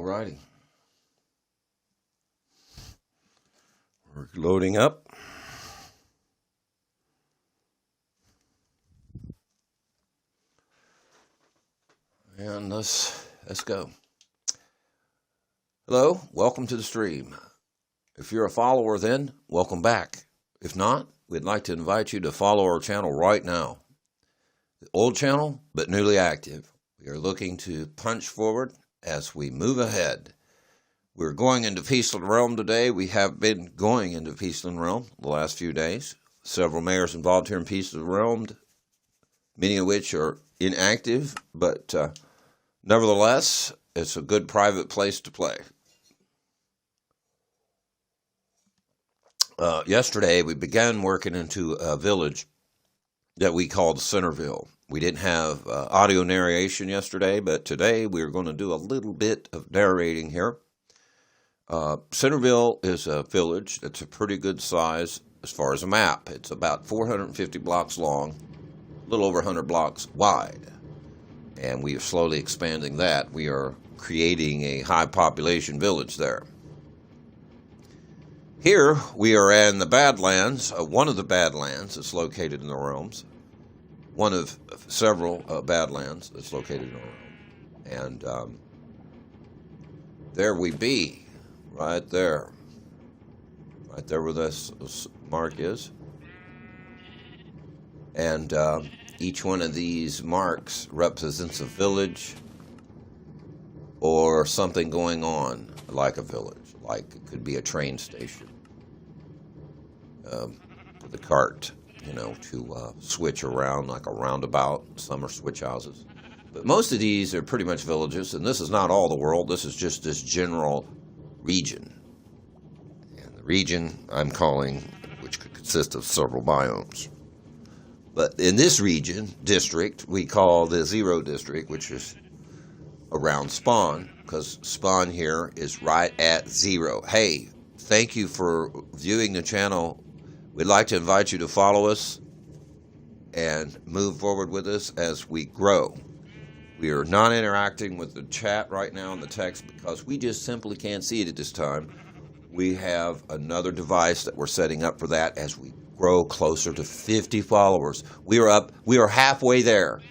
Alrighty. We're loading up. And let's go. Hello, welcome to the stream. If you're a follower then, welcome back. If not, we'd like to invite you to follow our channel right now. The old channel, but newly active. We are looking to punch forward as we move ahead. We're going into Peaceland Realm today. We have been going into Peaceland Realm the last few days. Several mayors involved here in Peaceland Realm, many of which are inactive, but nevertheless, it's a good private place to play. Yesterday, we began working into a village that we called Centerville. We didn't have audio narration yesterday, but today we're going to do a little bit of narrating here. Centerville is a village that's a pretty good size as far as a map. It's about 450 blocks long, a little over 100 blocks wide. And we are slowly expanding that. We are creating a high population village there. Here we are in the Badlands, one of the Badlands that's located in the realms. One of several Badlands that's located in the realm. And there we be, right there where this mark is. And each one of these marks represents a village or something going on like a village, like it could be a train station with a cart, to switch around like a roundabout. Some are switch houses. But most of these are pretty much villages, and this is not all the world. This is just this general region. And the region I'm calling, which could consist of several biomes. But in this region, district, we call the Zero District, which is around spawn, because spawn here is right at 0. Hey, thank you for viewing the channel. We'd like to invite you to follow us and move forward with us as we grow. We are not interacting with the chat right now in the text because we just simply can't see it at this time. We have another device that we're setting up for that as we grow closer to 50 followers. We are halfway there.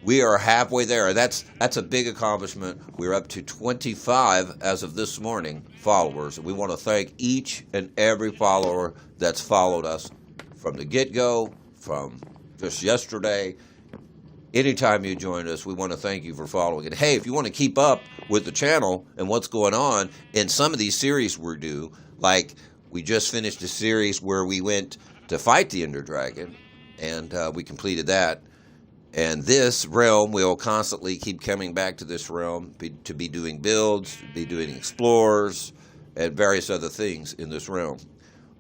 We are halfway there. That's a big accomplishment. We're up to 25 as of this morning followers. We want to thank each and every follower that's followed us from the get-go, from just yesterday. Anytime you join us, we want to thank you for following it. Hey, if you want to keep up with the channel and what's going on in some of these series we do, like we just finished a series where we went to fight the Ender Dragon, and we completed that. And this realm will constantly keep coming back to this realm to be doing builds, to be doing explorers, and various other things in this realm.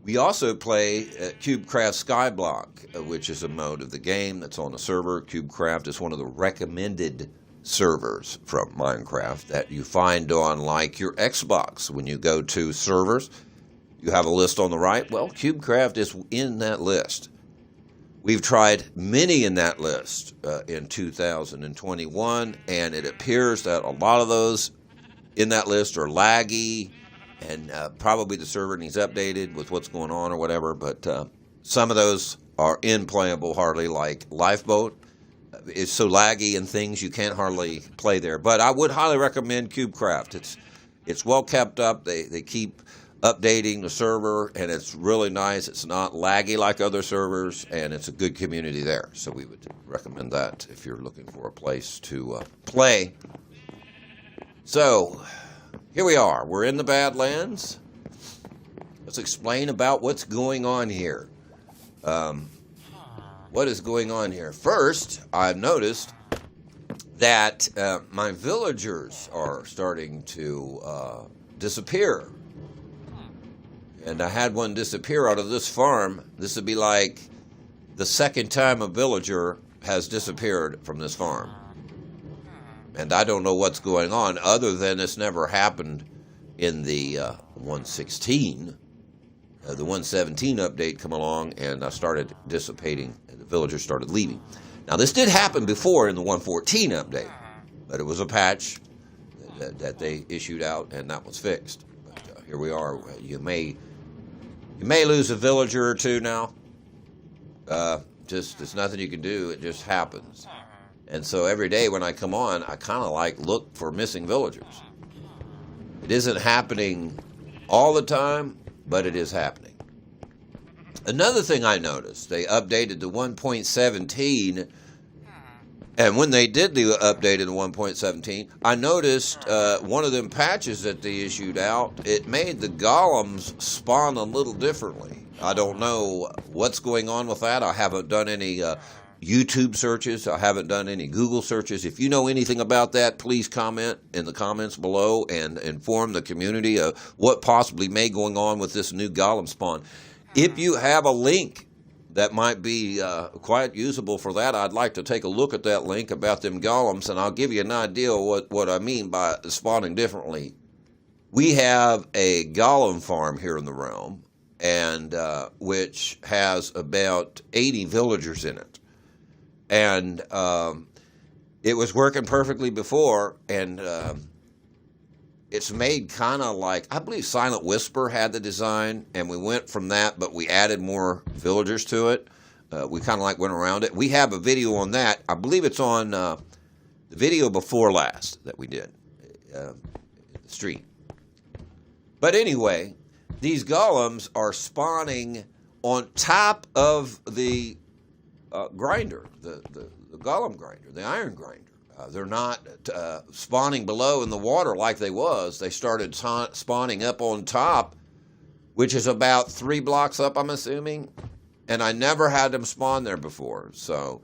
We also play CubeCraft Skyblock, which is a mode of the game that's on the server. CubeCraft is one of the recommended servers from Minecraft that you find on like your Xbox. When you go to servers, you have a list on the right. Well, CubeCraft is in that list. We've tried many in that list in 2021, and it appears that a lot of those in that list are laggy, and probably the server needs updated with what's going on or whatever, but some of those are unplayable hardly, like Lifeboat. It's so laggy and things you can't hardly play there. But I would highly recommend CubeCraft. It's well kept up. They keep updating the server, and it's really nice. It's not laggy like other servers, and it's a good community there. So we would recommend that if you're looking for a place to play. So here we are. We're in the Badlands. Let's explain about what's going on here. What is going on here? First, I've noticed that my villagers are starting to disappear. And I had one disappear out of this farm. This would be like the second time a villager has disappeared from this farm. And I don't know what's going on other than it's never happened in the 116. The 117 update come along and I started dissipating and the villagers started leaving. Now this did happen before in the 114 update, but it was a patch that that they issued out, and that was fixed. But here we are. You may lose a villager or two now. Just, it's nothing you can do. It just happens. And so every day when I come on, I kind of like look for missing villagers. It isn't happening all the time, but it is happening. Another thing I noticed, they updated the 1.17, and when they did the update in the 1.17, I noticed one of them patches that they issued out, it made the golems spawn a little differently. I don't know what's going on with that. I haven't done any YouTube searches. I haven't done any Google searches. If you know anything about that, please comment in the comments below and inform the community of what possibly may going on with this new golem spawn. If you have a link that might be quite usable for that, I'd like to take a look at that link about them golems, and I'll give you an idea of what I mean by spawning differently. We have a golem farm here in the realm, and which has about 80 villagers in it. And it was working perfectly before, and it's made kind of like, I believe Silent Whisper had the design, and we went from that, but we added more villagers to it. We kind of like went around it. We have a video on that. I believe it's on the video before last that we did, the stream. But anyway, these golems are spawning on top of the grinder, the golem grinder, the iron grinder. They're not spawning below in the water like they was. They started spawning up on top, which is about 3 blocks up, I'm assuming. And I never had them spawn there before. So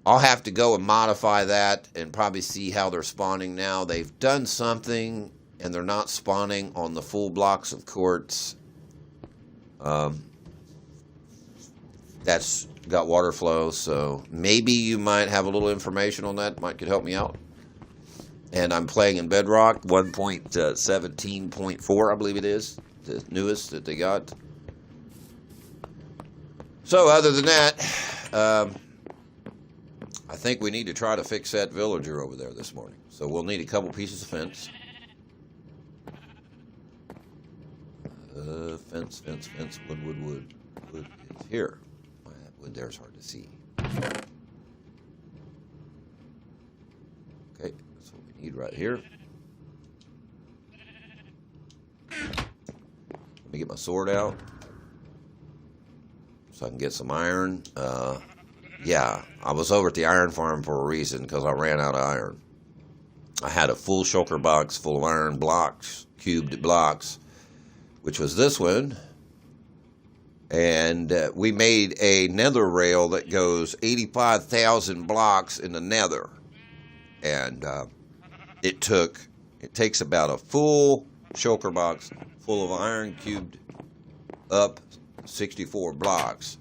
I'll have to go and modify that and probably see how they're spawning now. They've done something, and they're not spawning on the full blocks of quartz. That's got water flow, so maybe you might have a little information on that, could help me out. And I'm playing in Bedrock 1.17.4, I believe it is, the newest that they got. So other than that, I think we need to try to fix that villager over there this morning. So we'll need a couple pieces of fence. Fence, wood. Wood is here. Wood there's hard to see. Okay, that's what we need right here. Let me get my sword out so I can get some iron. Yeah, I was over at the iron farm for a reason, because I ran out of iron. I had a full shulker box full of iron blocks, cubed blocks, which was this one. And we made a nether rail that goes 85,000 blocks in the nether. And it takes about a full shulker box full of iron cubed up 64 blocks,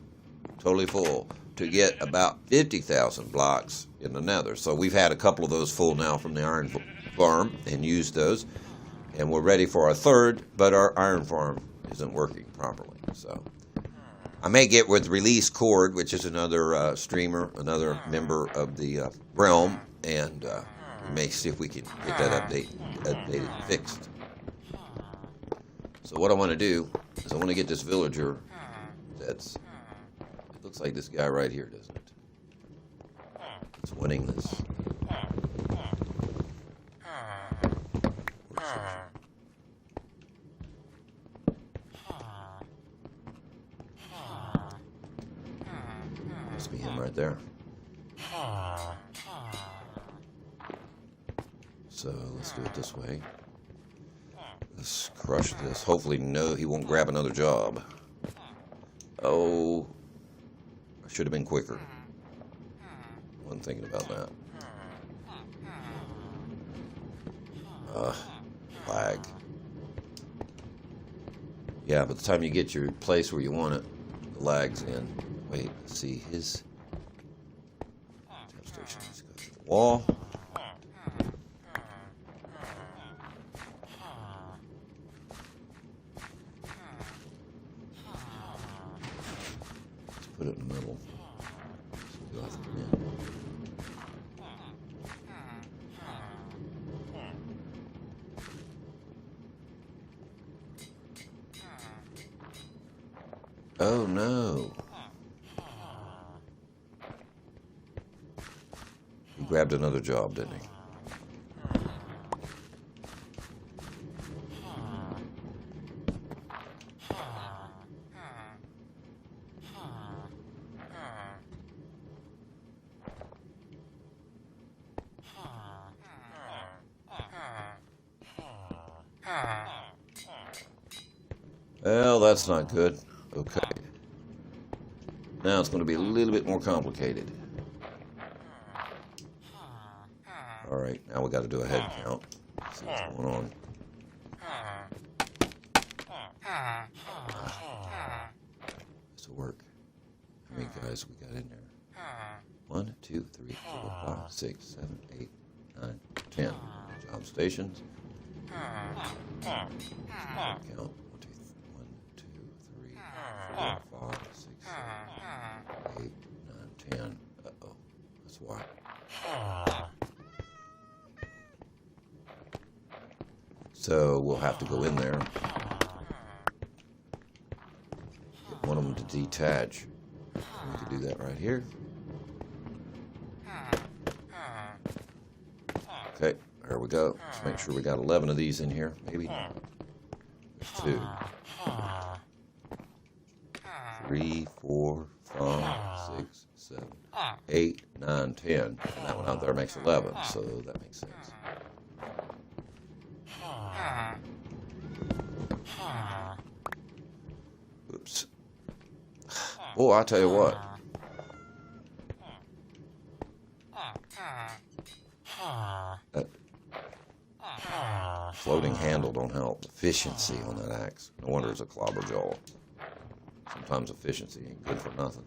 totally full, to get about 50,000 blocks in the nether. So we've had a couple of those full now from the iron farm and used those. And we're ready for our third, but our iron farm isn't working properly. So I may get with Release Cord, which is another streamer, another member of the realm, and we may see if we can get that updated, fixed. So what I want to do is I want to get this villager it looks like this guy right here, doesn't it? It's winning this. Must be him right there. So let's do it this way. Let's crush this. Hopefully, no, he won't grab another job. Oh, I should have been quicker. Wasn't thinking about that. Lag. Yeah, by the time you get your place where you want it, the lag's in. Wait, let's see his tap station. Let's go to the wall. Let's put it in the middle. So you'll have to come in. Oh no. He grabbed another job, didn't he? Well, that's not good. Okay. Now it's going to be a little bit more complicated. All right, now we got to do a head count. See what's going on. This will work. How many guys we got in there? 1, 2, 3, 4, 5, 6, 7, 8, 9, 10. Job stations. Count. 1, 2, 3, 4, 5, 6, 7, 8, 9, 10. Uh-oh. That's why. So we'll have to go in there. Get one of them to detach. We can do that right here. Okay, there we go. Let's make sure we got 11 of these in here. Maybe not. There's 2. 3, 4, 5, 6, 7, 8, 9, 10. And that one out there makes 11, so that makes sense. Oops. Oh, I'll tell you what. That floating handle don't help. Efficiency on that axe. No wonder it's a clobber jaw. Sometimes efficiency ain't good for nothing.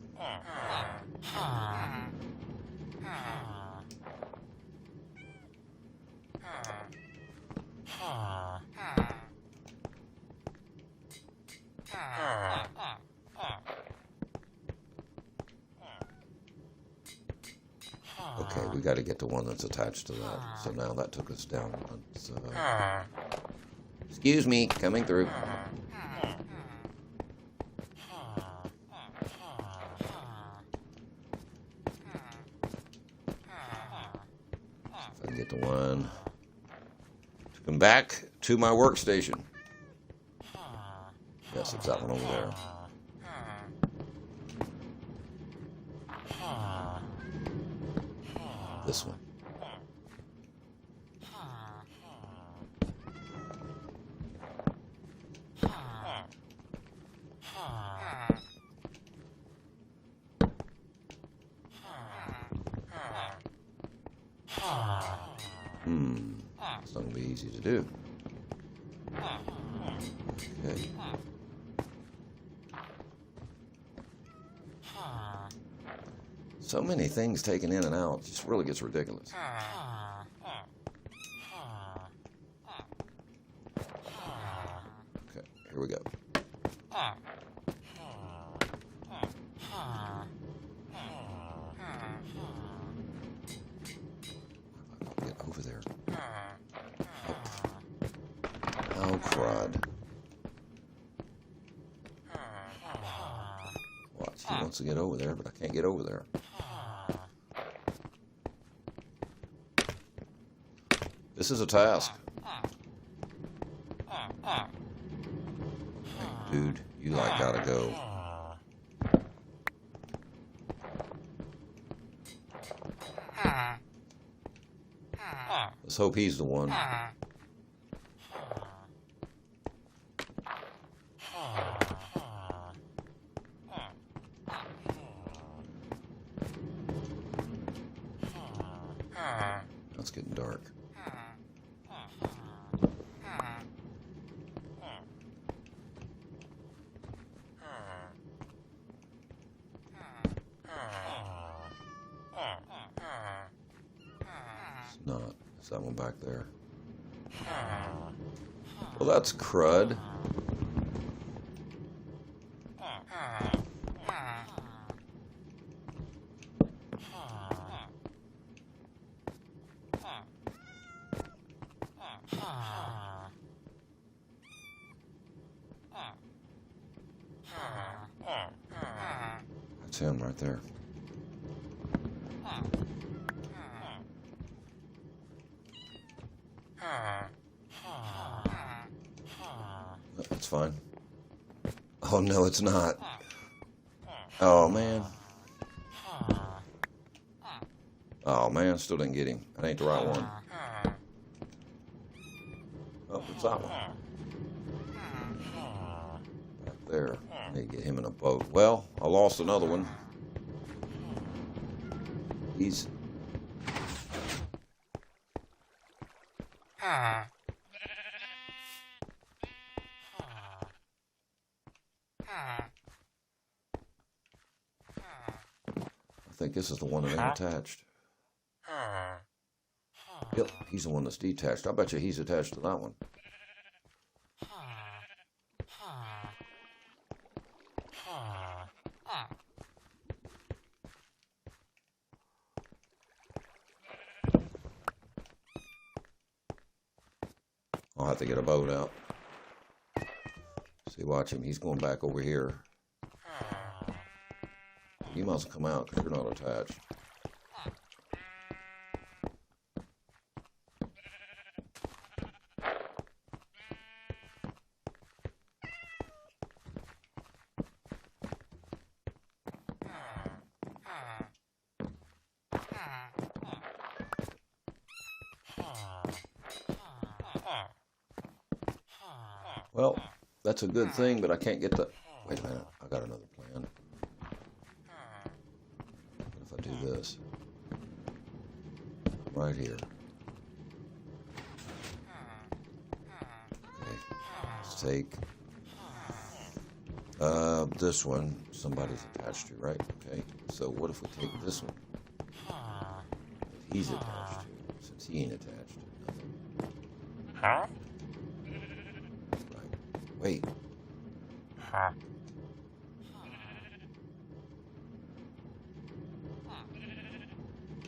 Okay, we got to get the one that's attached to that. So now that took us down one. So, excuse me, coming through. If I can get the one to come back to my workstation. Yes, it's that one over there. This one. It's not going to be easy to do. Okay. So many things taken in and out, it just really gets ridiculous. Okay, here we go. Get over there. Oh, crud. Watch, he wants to get over there, but I can't get over there. This is a task. Hey, dude, you like gotta go. Let's hope he's the one. It's getting dark. It's not. It's that one back there. Well, that's crud. It's him right there. That's fine. Oh, no, it's not. Oh, man. Oh, man, still didn't get him. That ain't the right one. Oh, it's that one. Back there. I need to get him in a boat. Well, I lost another one. He's... I think this is the one that ain't attached. Yep, he's the one that's detached. I bet you he's attached to that one. I'll have to get a boat out. See, watch him. He's going back over here. You must come out because you're not attached. Well, that's a good thing, but I can't get the... Wait a minute. I got another plan. What if I do this? Right here. Okay. Let's take... this one. Somebody's attached to, right? Okay. So what if we take this one? That he's attached to, since he ain't attached to nothing. Right. Wait.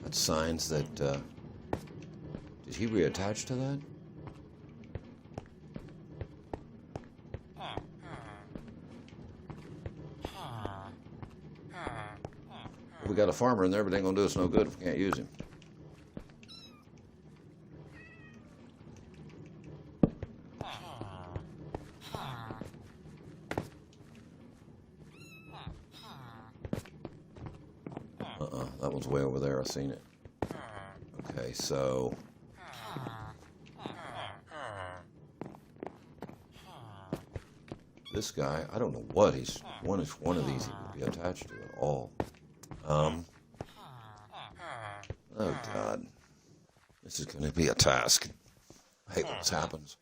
That's signs that, did he reattach to that? We got a farmer in there, but it ain't gonna do us no good if we can't use him. That one's way over there. I seen it. Okay, so this guy, I don't know what he's one of these he would be attached to at all. Oh God, this is going to be a task. I hate when this happens.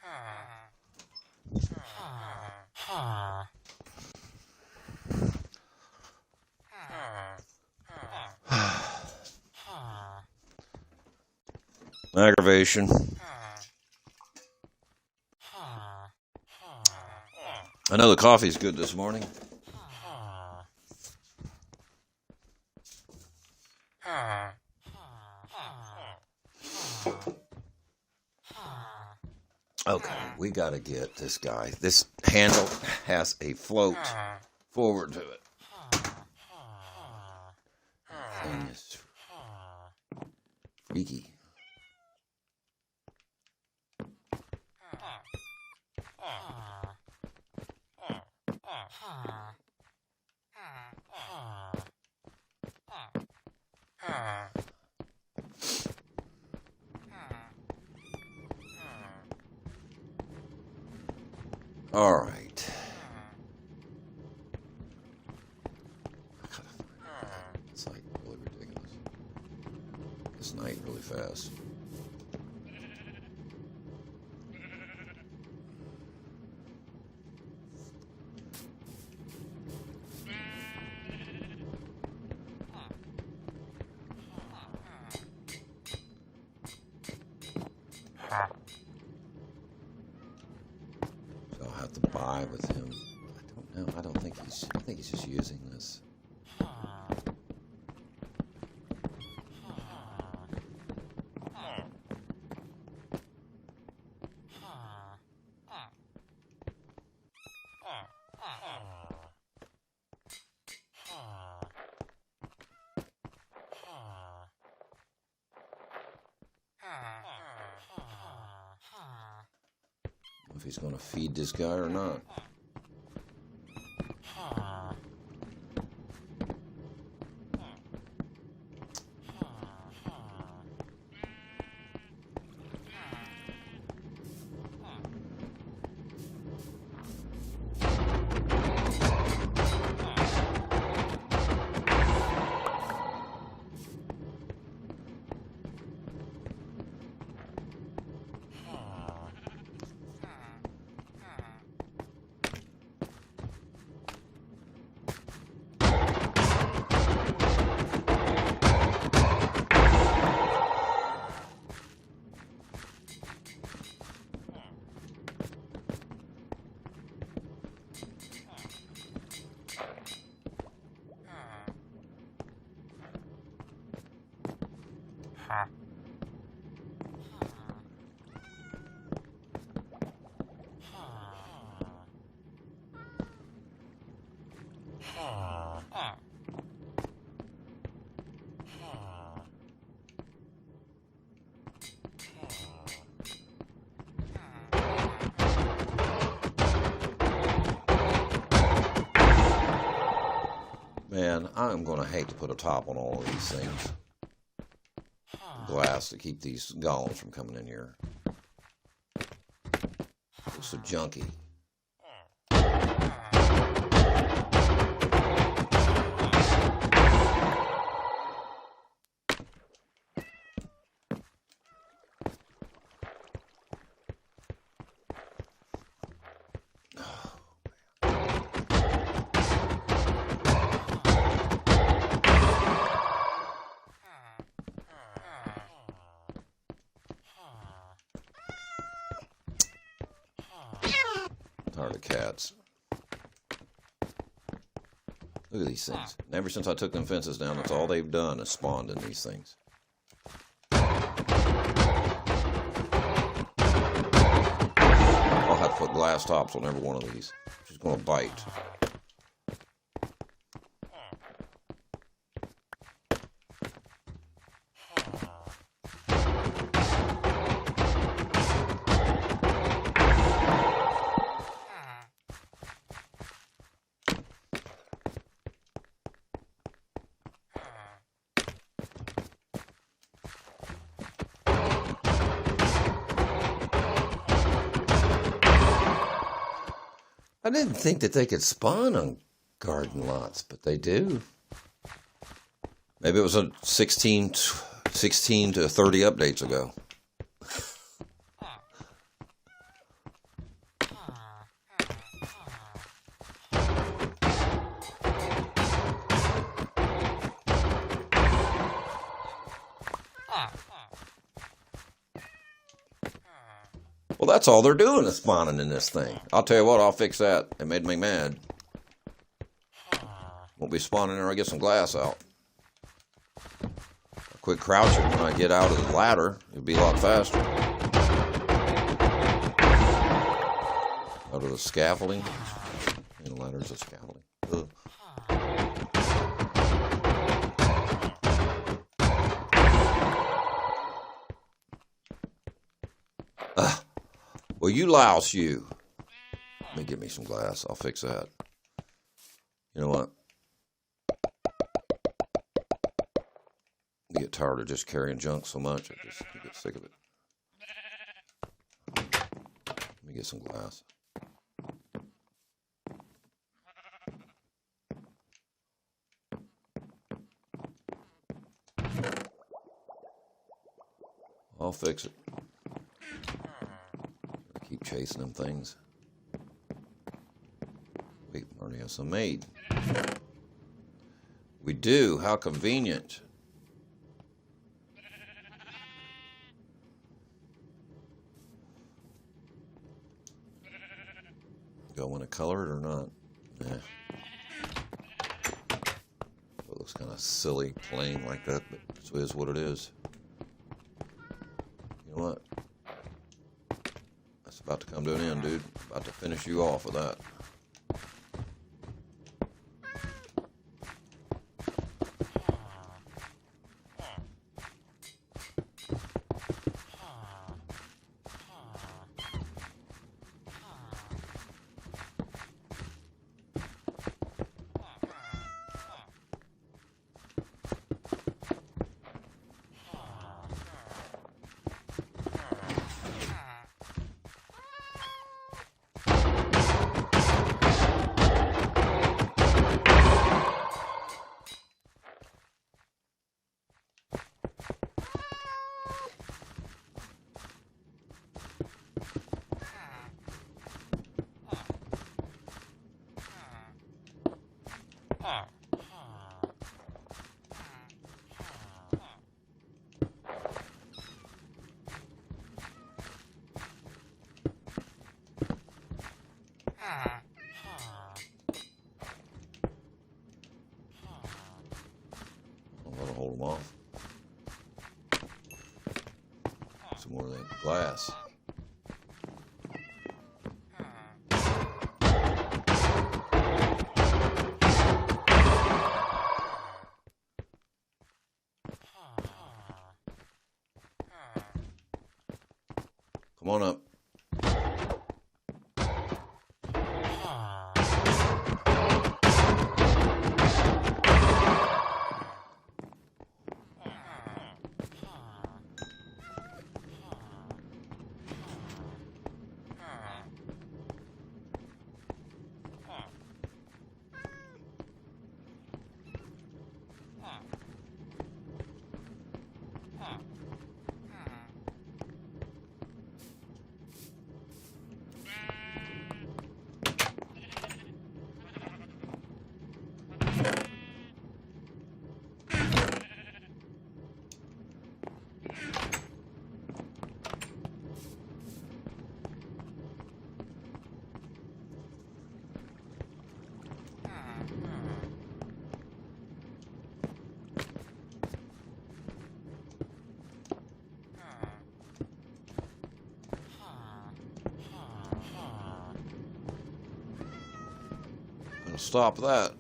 Aggravation. I know the coffee's good this morning. Okay, we got to get this guy. This handle has a float forward to it. That thing is freaky. All right. It's like really ridiculous. This night really fast. So I'll have to buy with him. I don't know. I think he's just using this. if he's going to feed this guy or not. Man, I'm going to hate to put a top on all of these things. Glass to keep these golems from coming in here. Looks so junky. Tired of cats. Look at these things. And ever since I took them fences down, that's all they've done is spawned in these things. I'll have to put glass tops on every one of these. She's going to bite. I didn't think that they could spawn on garden lots, but they do. Maybe it was a 16 to 30 updates ago. Well, that's all they're doing is spawning in this thing. I'll tell you what, I'll fix that. It made me mad. Won't be spawning there, I get some glass out. I'll quit crouching when I get out of the ladder. It'll be a lot faster. Out of the scaffolding. And the ladder's a scaffolding. Ugh. Well, you louse, you. Let me get me some glass. I'll fix that. You know what? I get tired of just carrying junk so much. I get sick of it. Let me get some glass. I'll fix it. Keep chasing them things. We already have some made. We do. How convenient. Do I want to color it or not? Nah. It looks kind of silly, plain like that, but it is what it is. You know what? That's about to come to an end, dude. About to finish you off with that. I'll hold them off. Some more of that glass. Come on up. Gonna stop that.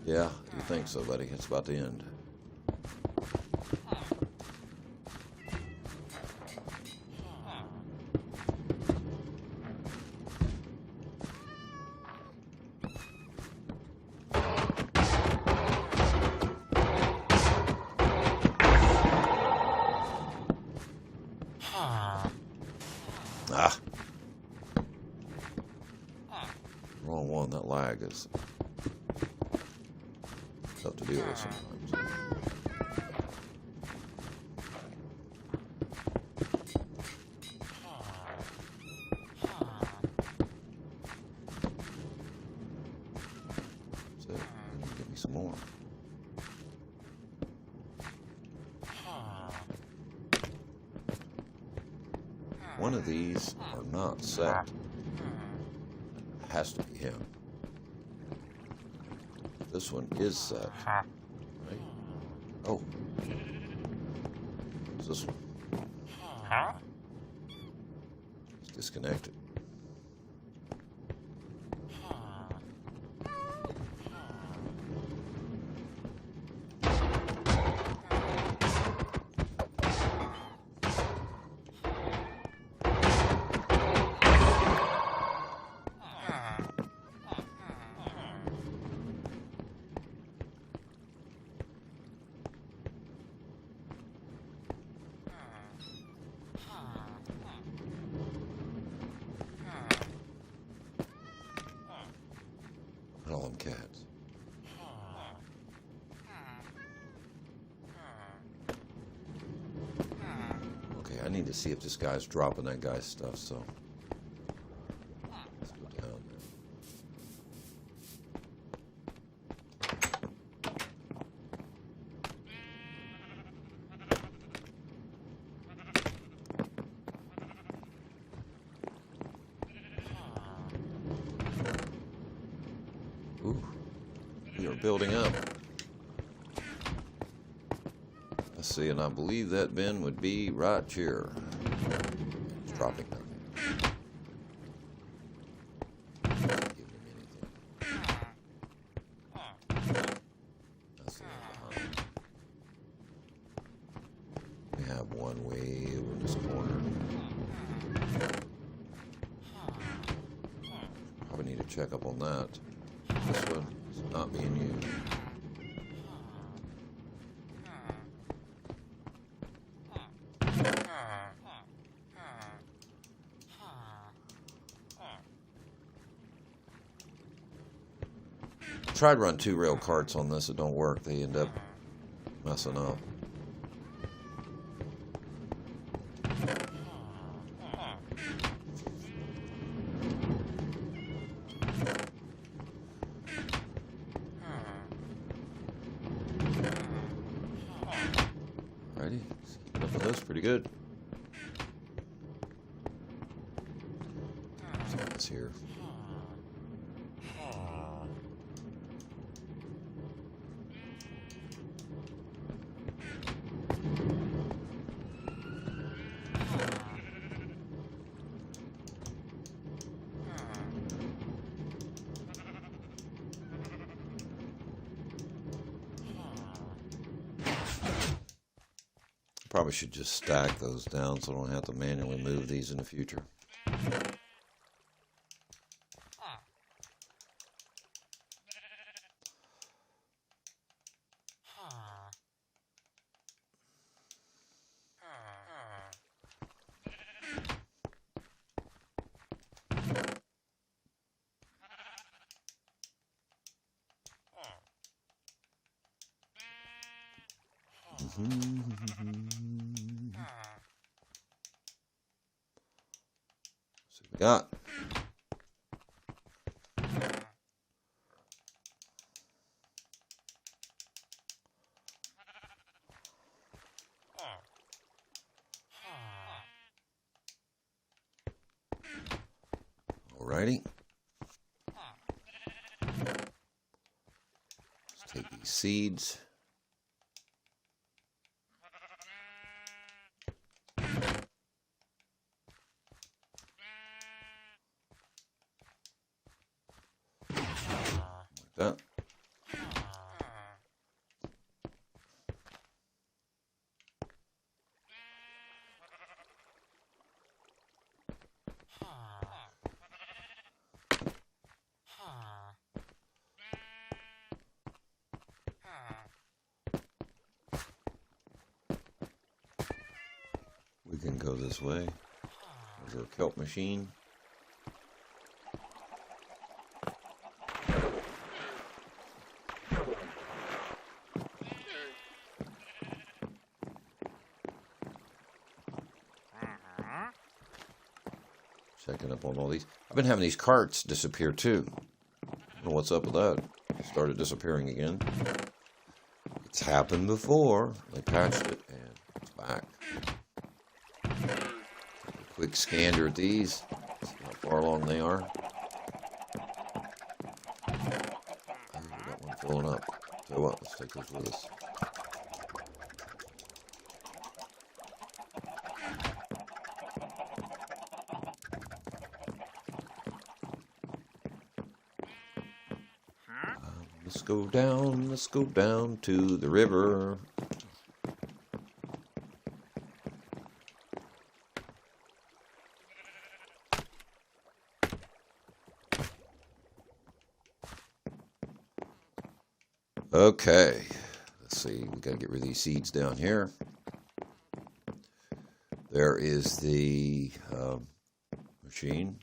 Yeah, you think so, buddy. It's about to end. Ah. Wrong one. That lag is tough to deal with sometimes. So, give me some more. One of these are not set. It has to be him. This one is set. Right? Oh. What's this one? It's disconnected. All them cats. Okay, I need to see if this guy's dropping that guy's stuff, so let's go down there. Ooh, we are building up. Let's see, and I believe that bin would be right here. It's dropping down there. Not giving him anything. That's the one behind. We have one way over in this corner. Probably need to check up on that. This one is not being used. tried to run 2-rail carts on this. It don't work. They end up messing up. Alrighty, keeping up with those pretty good. What's here? Probably should just stack those down so I don't have to manually move these in the future. See what we got. Alrighty. Let's take these seeds. Like that. We can go this way. There's our kelp machine. Checking up on all these. I've been having these carts disappear too. I don't know what's up with that. It started disappearing again. It's happened before. They patched it and it's back. A quick scander at these. See how far along they are. We got one filling up. So what? Let's take those with us. Let's go down to the river. Okay, let's see, we gotta get rid of these seeds down here. There is the machine.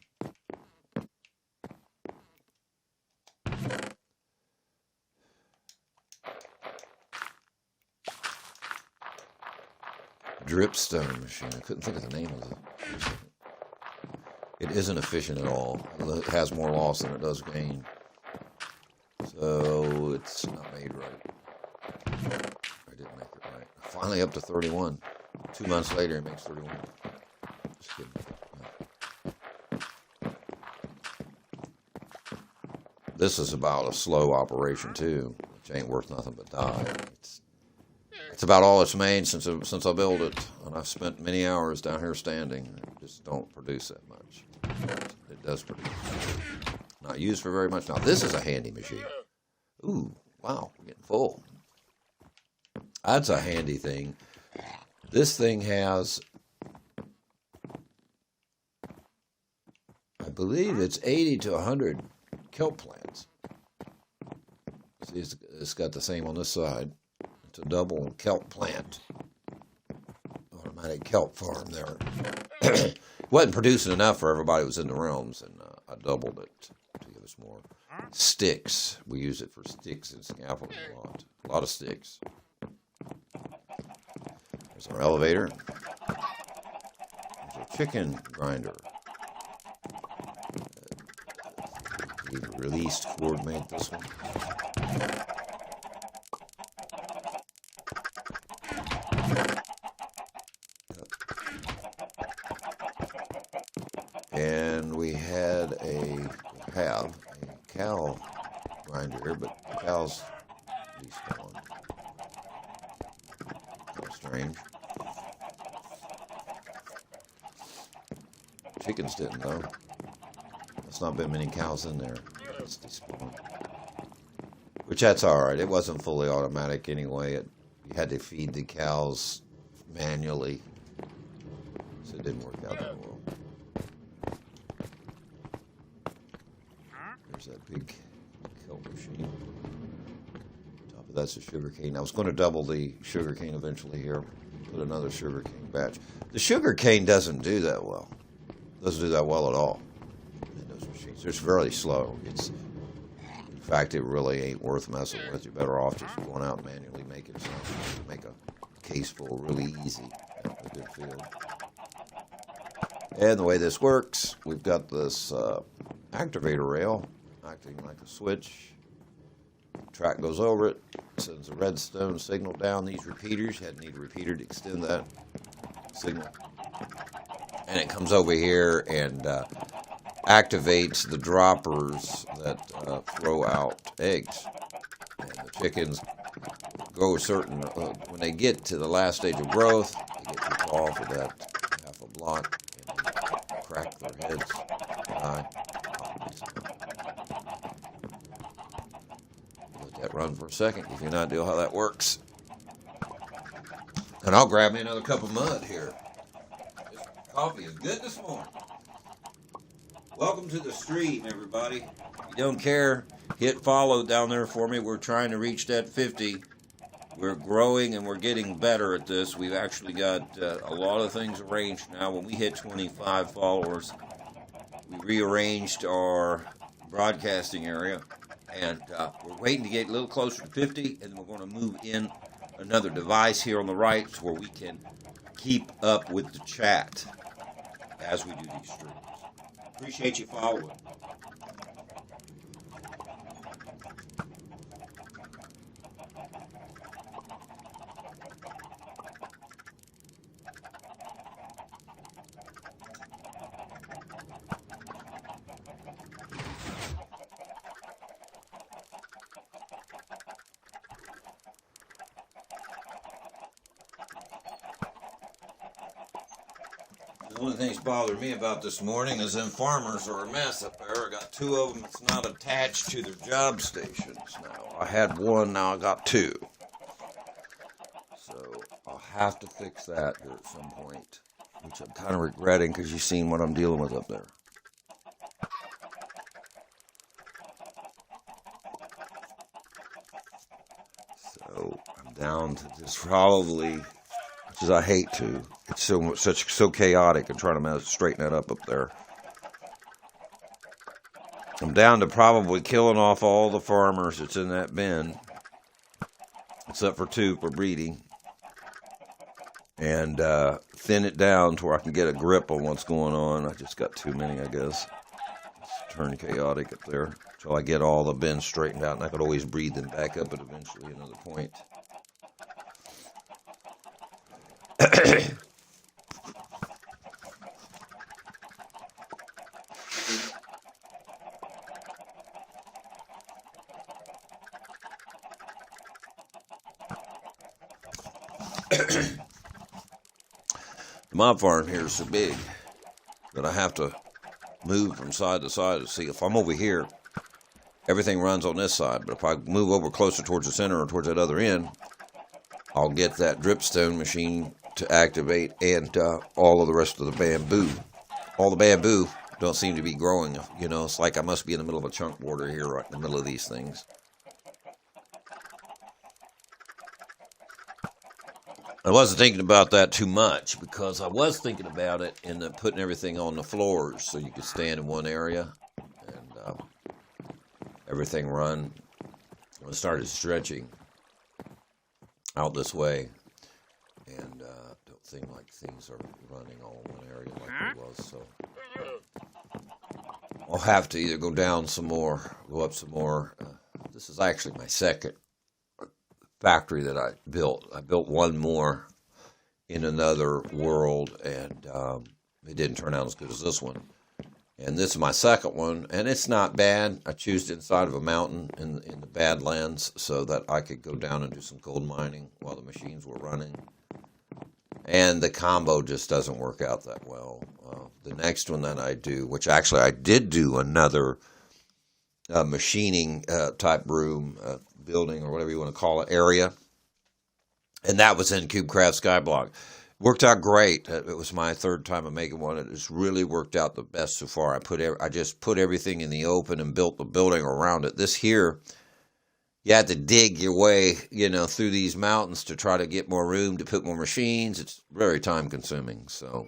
Dripstone machine. I couldn't think of the name of it. It isn't efficient at all. It has more loss than it does gain. So it's not made right. I didn't make it right. Finally up to 31. 2 months later, it makes 31. Just kidding. Yeah. This is about a slow operation too, which ain't worth nothing but die. It's about all it's made since I built it, and I've spent many hours down here standing. It just don't produce that much. It does produce. Not used for very much. Now this is a handy machine. Ooh, wow, we're getting full. That's a handy thing. This thing has, I believe it's 80 to 100 kelp plants. See, it's got the same on this side. It's a double kelp plant. Automatic kelp farm there. Wasn't producing enough for everybody who was in the realms, and I doubled it to give us more. Sticks. We use it for sticks and scaffolding a lot. A lot of sticks. There's our elevator. There's our chicken grinder. The released cord made this one. And we have a cow grinder here, but the cows released gone. Kind of strange. Chickens didn't though. There's not been many cows in there. It's despawned. Which that's alright. It wasn't fully automatic anyway. You had to feed the cows manually. So it didn't work out that well. There's that big kill machine. Top of that's a sugar cane. I was going to double the sugar cane eventually here. Put another sugar cane batch. The sugar cane doesn't do that well. Doesn't do that well at all. It's fairly slow. In fact, it really ain't worth messing with. You're better off just going out and manually making something. Make a case full really easy. Have a good field. And the way this works, we've got this activator rail acting like a switch. Track goes over it, sends a redstone signal down these repeaters. You had to need a repeater to extend that signal. And it comes over here and activates the droppers that throw out eggs. And the chickens go a certain, when they get to the last stage of growth, they get kicked off of that half a block and crack their heads. Let that run for a second, give you an idea how that works. And I'll grab me another cup of mud here. This coffee is good this morning. Welcome to the stream, everybody. If you don't care, hit follow down there for me. We're trying to reach that 50. We're growing and we're getting better at this. We've actually got a lot of things arranged now. When we hit 25 followers, we rearranged our broadcasting area. And we're waiting to get a little closer to 50. And then we're going to move in another device here on the right where we can keep up with the chat as we do these streams. Appreciate you following. One of the things bothering me about this morning is them farmers are a mess up there. I got two of them that's not attached to their job stations now. I had one, now I got two. So I'll have to fix that here at some point, which I'm kind of regretting because you've seen what I'm dealing with up there. So I'm down to just probably, as I hate to, it's so chaotic and trying to straighten that up there. I'm down to probably killing off all the farmers that's in that bin, except for two for breeding, and thin it down to where I can get a grip on what's going on. I just got too many, I guess. It's turned chaotic up there until I get all the bins straightened out, and I could always breed them back up at eventually another point. The mob farm here is so big that I have to move from side to side to see. If I'm over here, everything runs on this side, but if I move over closer towards the center or towards that other end, I'll get that dripstone machine to activate and all of the rest of the bamboo. All the bamboo don't seem to be growing. You know, it's like I must be in the middle of a chunk border here, right in the middle of these things. I wasn't thinking about that too much because I was thinking about it in the putting everything on the floors so you could stand in one area and everything run. I started stretching out this way, and don't seem like things are running all in one area like it was. So I'll have to either go down some more, go up some more. This is actually my second factory that I built. I built one more in another world, and it didn't turn out as good as this one. And this is my second one, and it's not bad. I chose inside of a mountain in the Badlands so that I could go down and do some gold mining while the machines were running. And the combo just doesn't work out that well. The next one that I do, which actually I did do another machining type room, building, or whatever you want to call it, area. And that was in CubeCraft Skyblock. Worked out great. It was my third time of making one. It has really worked out the best so far. I just put everything in the open and built the building around it. This here, you had to dig your way, through these mountains to try to get more room to put more machines. It's very time consuming. So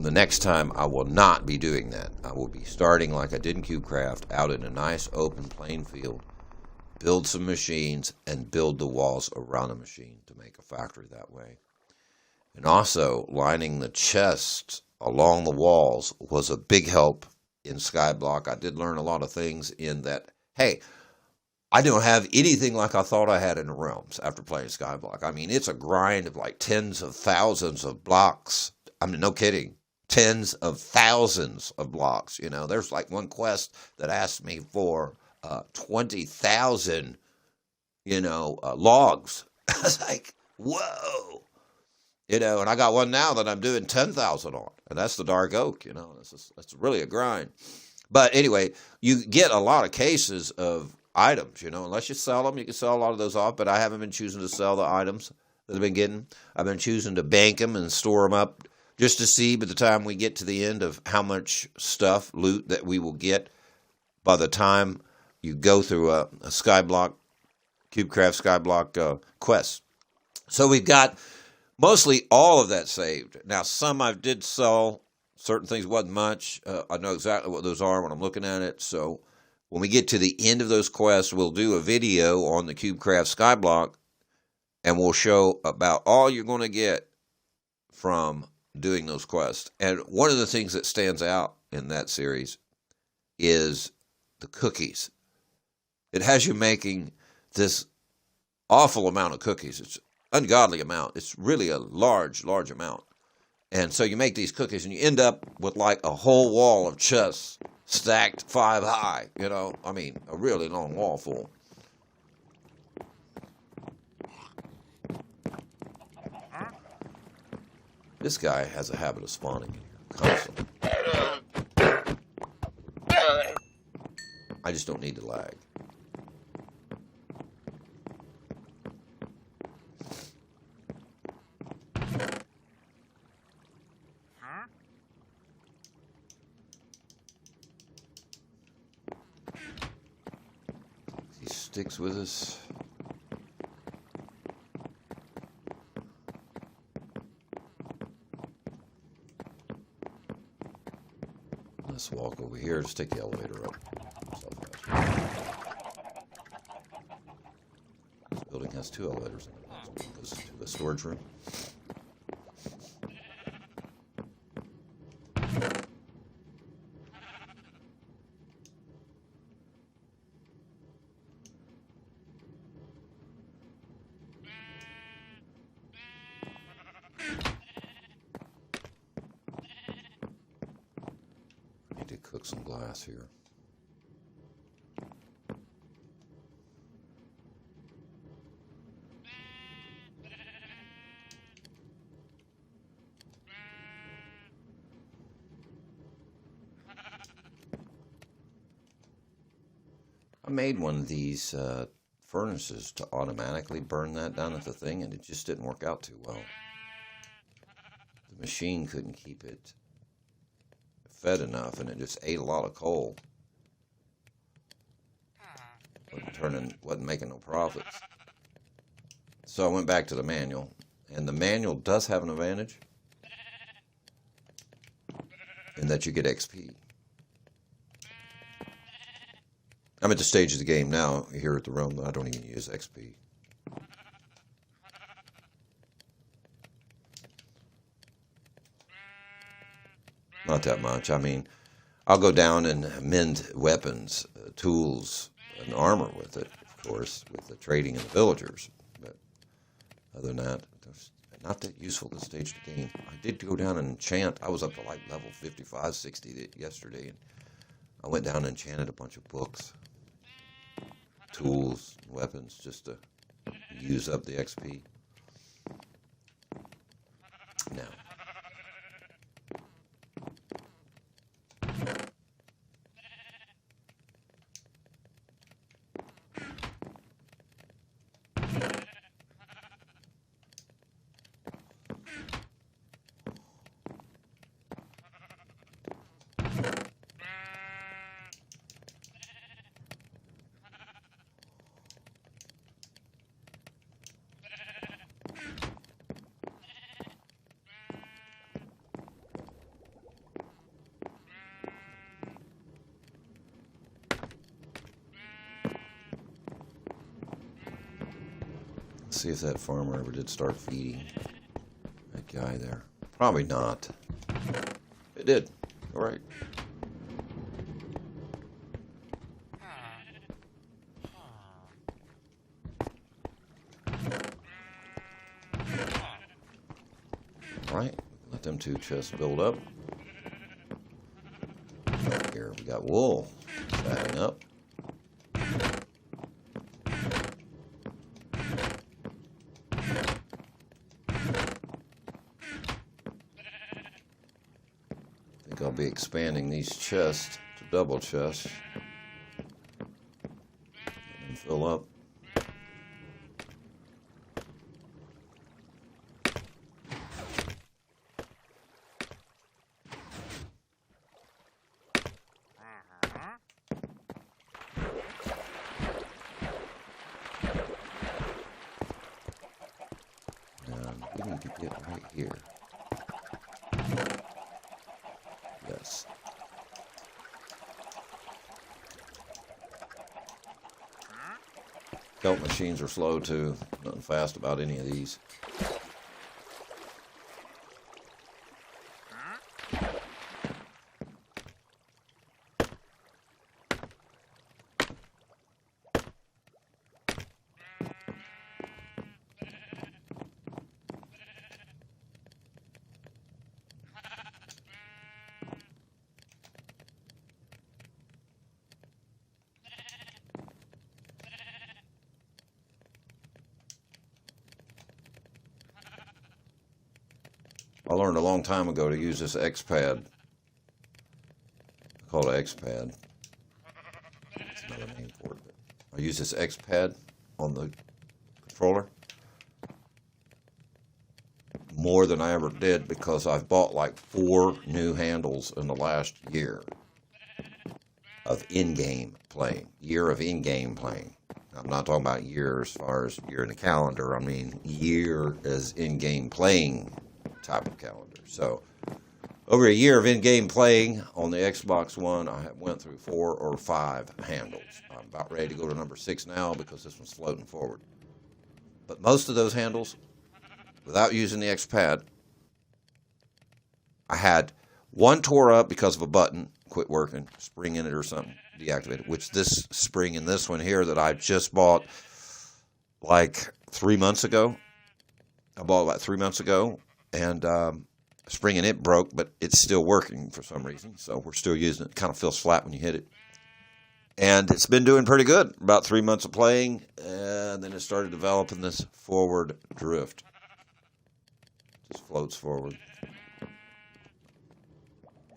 the next time I will not be doing that. I will be starting like I did in CubeCraft, out in a nice open plain field, build some machines, and build the walls around a machine to make a factory that way. And also, lining the chests along the walls was a big help in Skyblock. I did learn a lot of things in that, hey, I don't have anything like I thought I had in the Realms after playing Skyblock. I mean, it's a grind of like tens of thousands of blocks. I mean, no kidding. Tens of thousands of blocks. There's like one quest that asked me for 20,000, logs. I was like, whoa. And I got one now that I'm doing 10,000 on, and that's the Dark Oak. That's really a grind. But anyway, you get a lot of cases of items. Unless you sell them, you can sell a lot of those off. But I haven't been choosing to sell the items that I've been getting. I've been choosing to bank them and store them up just to see by the time we get to the end of how much loot that we will get by the time you go through a Skyblock, CubeCraft Skyblock quest. So we've got mostly all of that saved. Now, some I did sell. Certain things wasn't much. I know exactly what those are when I'm looking at it. So when we get to the end of those quests, we'll do a video on the CubeCraft Skyblock, and we'll show about all you're going to get from doing those quests. And one of the things that stands out in that series is the cookies. It has you making this awful amount of cookies. It's ungodly amount. It's really a large amount. And so you make these cookies and you end up with like a whole wall of chests stacked 5 high, I mean, a really long wall full. This guy has a habit of spawning in here constantly. I just don't need to lag. He sticks with us. Let's walk over here. Just take the elevator up. This building has 2 elevators in it. One goes to the storage room. Need to cook some glass here. I made one of these furnaces to automatically burn that down at the thing, and it just didn't work out too well. The machine couldn't keep it fed enough, and it just ate a lot of coal. Wasn't making no profits. So I went back to the manual, and the manual does have an advantage in that you get XP. I'm at the stage of the game now here at the Realm that I don't even use XP. Not that much. I mean, I'll go down and mend weapons, tools, and armor with it, of course, with the trading and the villagers. But other than that, it's not that useful at this stage of the game. I did go down and enchant. I was up to like level 55, 60 yesterday, and I went down and enchanted a bunch of books, tools, weapons, just to use up the XP. Now, see if that farmer ever did start feeding that guy there. Probably not. It did. All right. All right. Let them two chests build up. Here we got wool stacking up. I'll be expanding these chests to double chests and fill up. And we need to get right here. Yes. Kelp machines are slow too. Nothing fast about any of these. I learned a long time ago to use this X-Pad. I call it X-Pad. That's another name for it. But I use this X-Pad on the controller more than I ever did because I've bought like 4 new handles in the last year of in-game playing. Year of in-game playing. I'm not talking about year as far as year in the calendar. I mean year as in-game playing type of calendar. So over a year of in-game playing on the Xbox One, I went through 4 or 5 handles. I'm about ready to go to number 6 now because this one's floating forward. But most of those handles, without using the X-Pad, I had one tore up because of a button, quit working, spring in it or something, deactivated, which this spring in this one here that I just bought like 3 months ago. I bought about 3 months ago. And spring in it broke, but it's still working for some reason. So we're still using it. It kind of feels flat when you hit it. And it's been doing pretty good. About 3 months of playing. And then it started developing this forward drift. Just floats forward.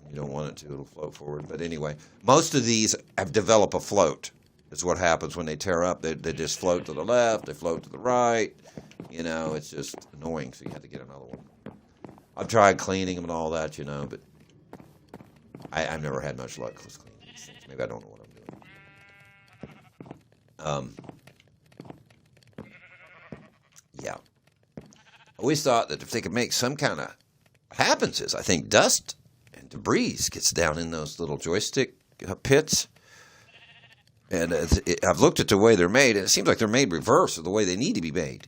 You don't want it to. It'll float forward. But anyway, most of these have developed a float. It's what happens when they tear up. They just float to the left. They float to the right. You know, it's just annoying. So you have to get another one. I've tried cleaning them and all that, you know, but I've never had much luck with cleaning these things. Maybe I don't know what I'm doing. Yeah. I always thought that if they could make some kind of... What happens is, I think dust and debris gets down in those little joystick pits. And I've looked at the way they're made, and it seems like they're made reverse of the way they need to be made.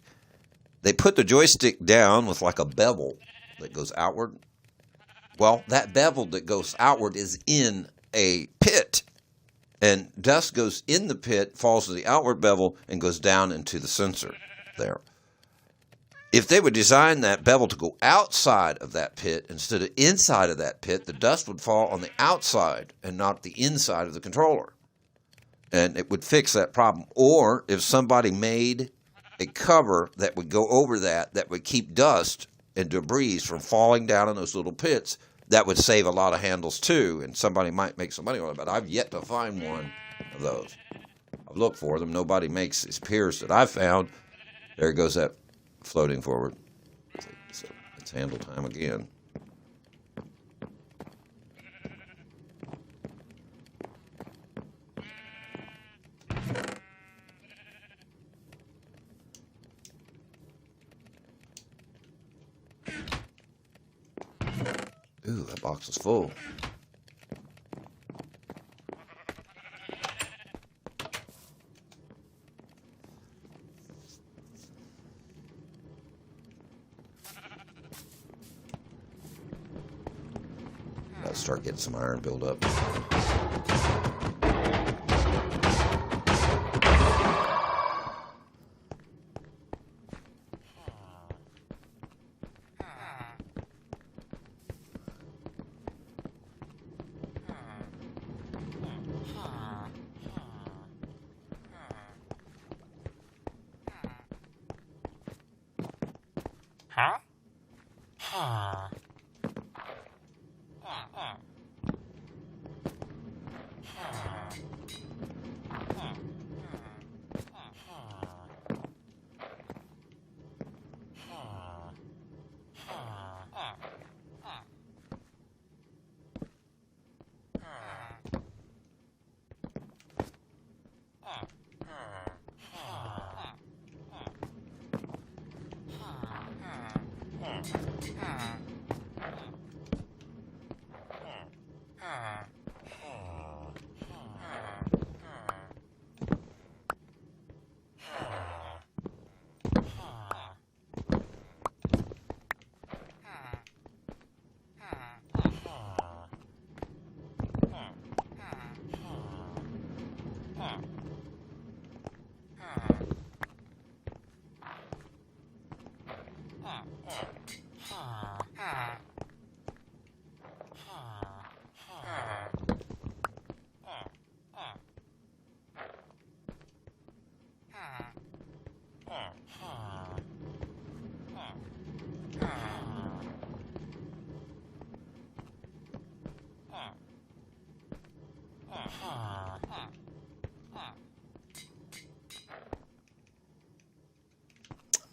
They put the joystick down with like a bevel that goes outward. Well, that bevel that goes outward is in a pit, and dust goes in the pit, falls to the outward bevel, and goes down into the sensor there. If they would design that bevel to go outside of that pit instead of inside of that pit, the dust would fall on the outside and not the inside of the controller. And it would fix that problem. Or if somebody made a cover that would go over that would keep dust and debris from falling down in those little pits, that would save a lot of handles too, and somebody might make some money on it. But I've yet to find one of those. I've looked for them. Nobody makes these piers that I've found. There goes that floating forward. So it's handle time again. Ooh, that box is full. Gotta start getting some iron build up.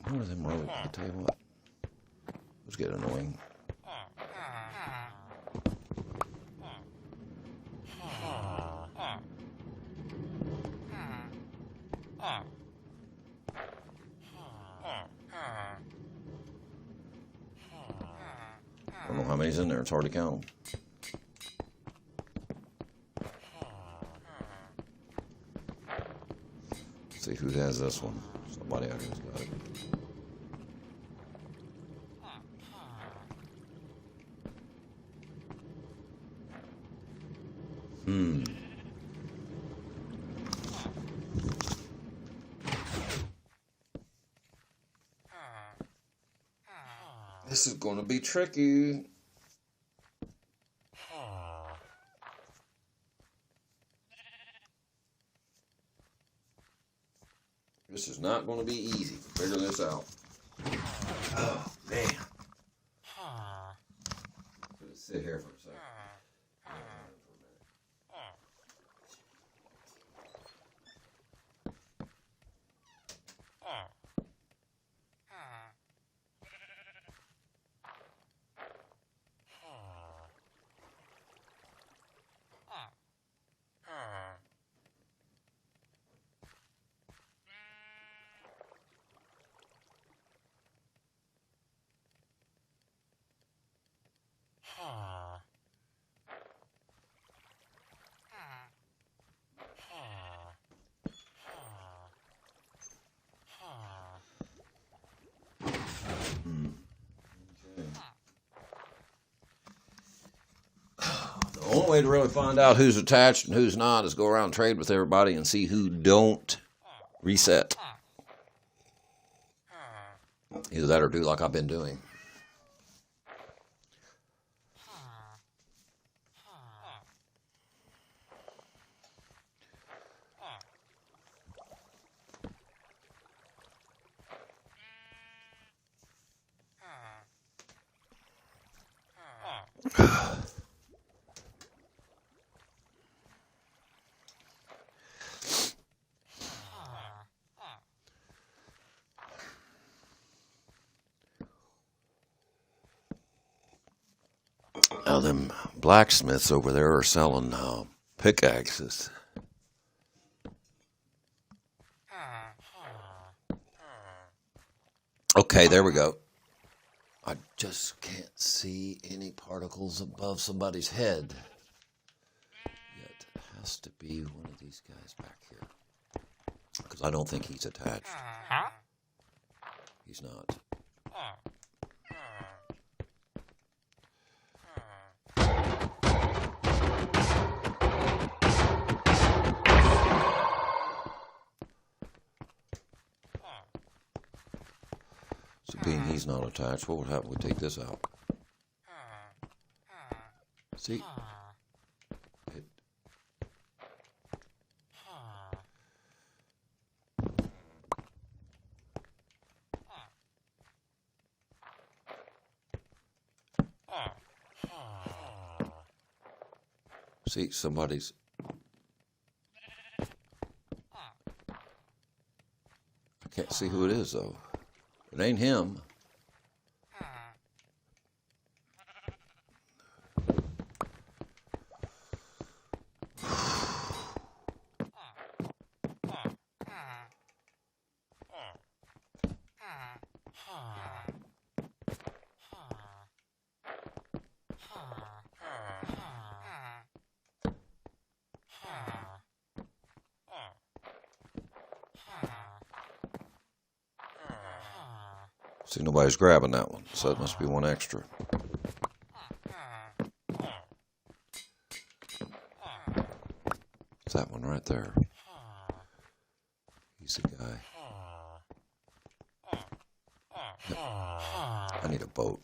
One of them roads, I'll tell you what. Those get annoying. I don't know how many's in there. It's hard to count them. Let's see who has this one. Somebody out here's got it. This is going to be tricky. This is not going to be easy. Figure this out. Oh, man. Let's sit here for a second. one way to really find out who's attached and who's not is go around and trade with everybody and see who don't reset. Either that or do like I've been doing. Now, them blacksmiths over there are selling pickaxes. Okay, there we go. I just can't see any particles above somebody's head. Yet it has to be one of these guys back here. Because I don't think he's attached. He's not. So being he's not attached, what would happen if we take this out? See? It, see, somebody's... I can't see who it is, though. It ain't him. See, nobody's grabbing that one, so it must be one extra. It's that one right there. He's the guy. Yep. I need a boat.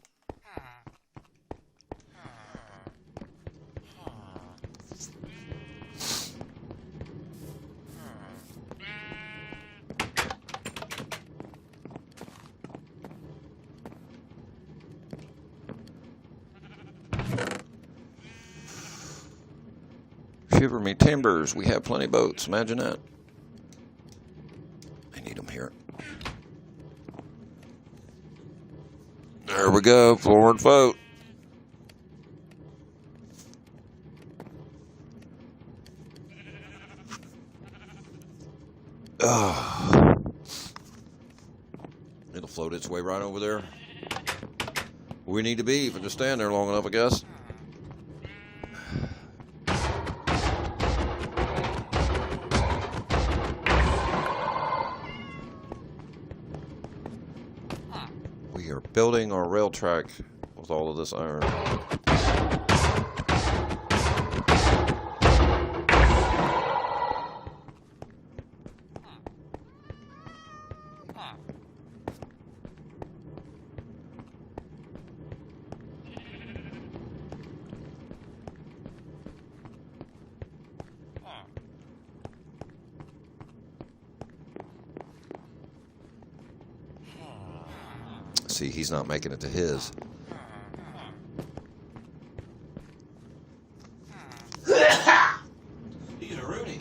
Shiver me timbers, we have plenty of boats. Imagine that. I need them here. There we go, forward float. It'll float its way right over there. We need to be if we just stand there long enough, I guess. We are building our rail track with all of this iron. See, he's not making it to his. He's a Rooney.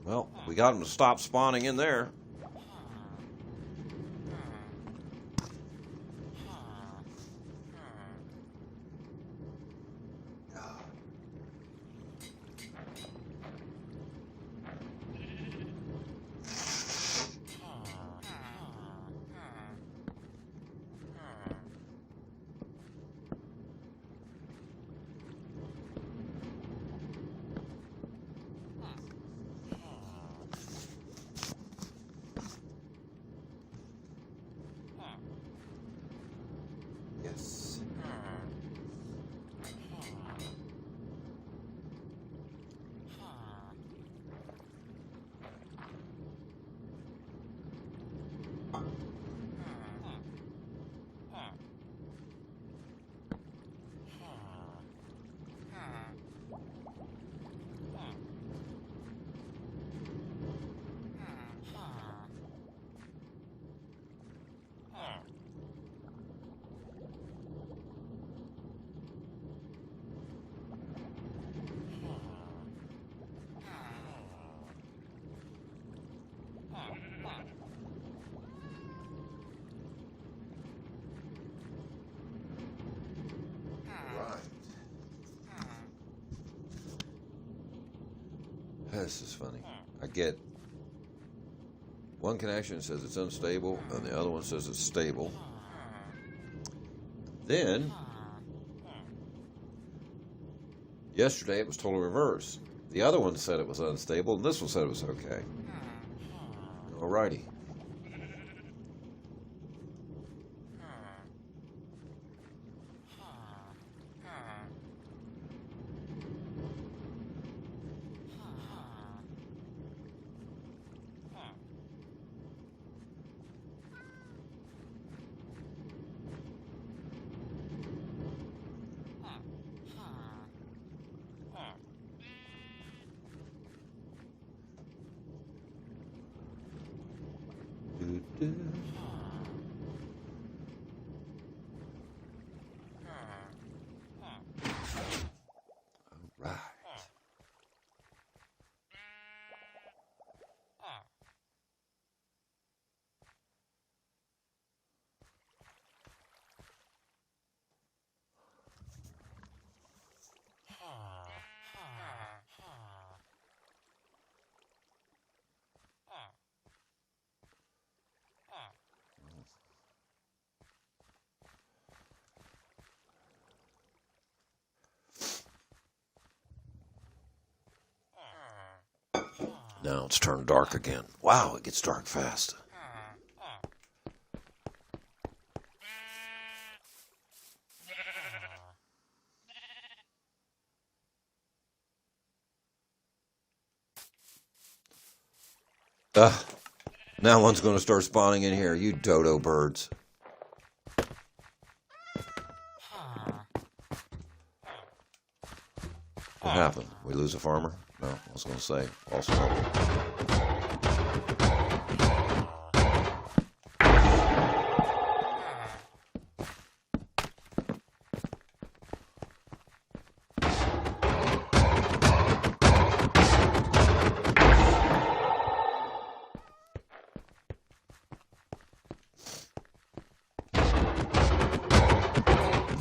Well, we got him to stop spawning in there. This is funny. I get one connection says it's unstable, and the other one says it's stable. Then, yesterday it was totally reversed. The other one said it was unstable, and this one said it was okay. Alrighty. Right. Now it's turned dark again. Wow, it gets dark fast. Now one's going to start spawning in here. You dodo birds. What happened? We lose a farmer? No, I was going to say. Also.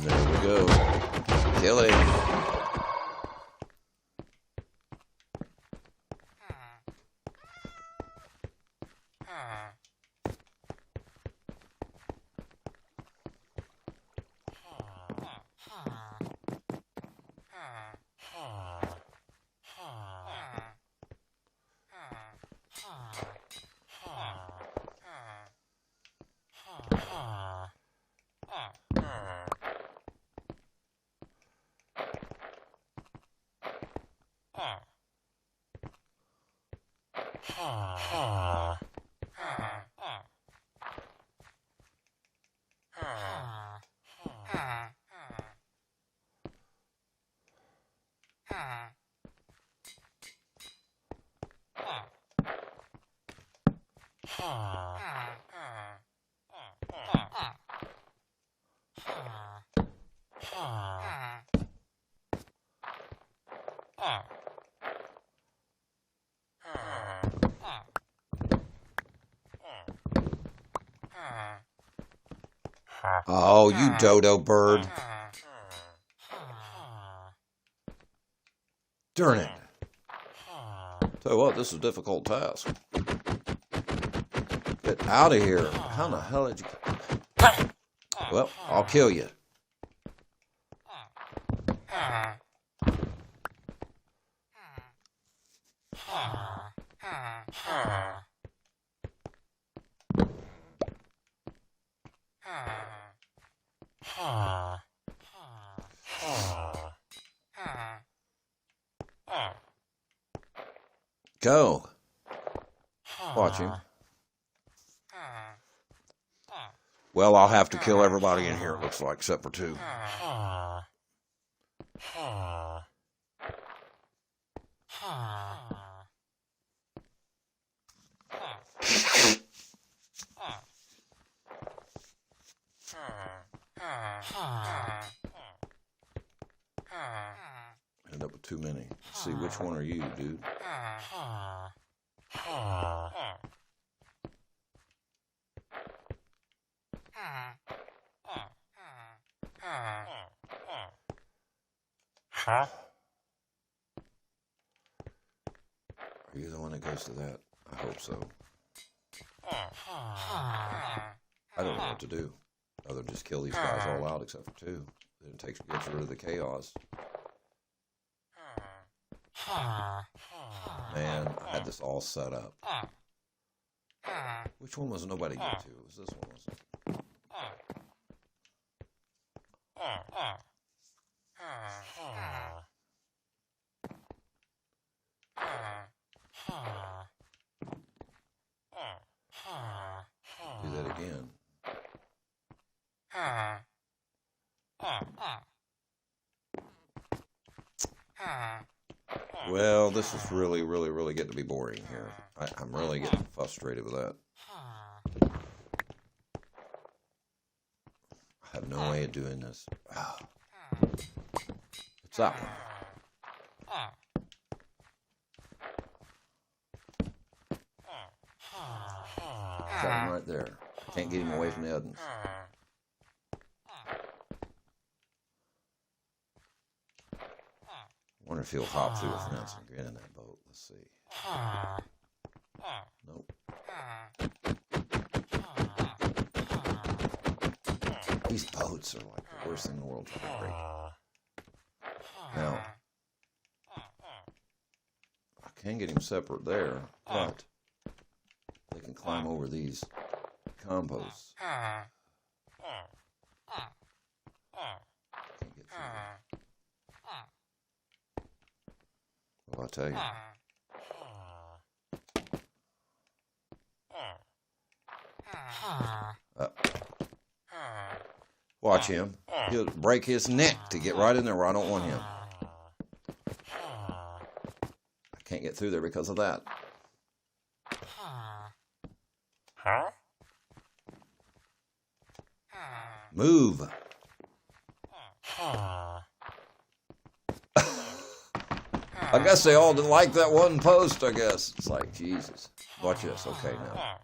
There we go. Kill him. Oh, you dodo bird. Darn it. Tell you what, this is a difficult task. Get out of here. How the hell did you... Well, I'll kill you. Go. Watch him. Well, I'll have to kill everybody in here, it looks like, except for two. End up with too many. Let's see, which one are you, dude? Are you the one that goes to that? I hope so. I don't know what to do. Other than just kill these guys all out except for two. Then it gets rid of the chaos. Man, I had this all set up. Which one was nobody get to? It was this one, wasn't it? Do that again. Well, this is really, really, really getting to be boring here. I'm really getting frustrated with that. I have no way of doing this. It's that one. That one right there. Can't get him away from the Edens. I wonder if he'll hop through the fence and get in that boat. Let's see. Nope. These boats are like the worst thing in the world trying to break. Now, I can get him separate there, but they can climb over these composts. Can't get through them. Well, I'll tell you. Watch him. He'll break his neck to get right in there where I don't want him. I can't get through there because of that. Move. I guess they all didn't like that one post, I guess. It's like, Jesus. Watch this. Okay, now.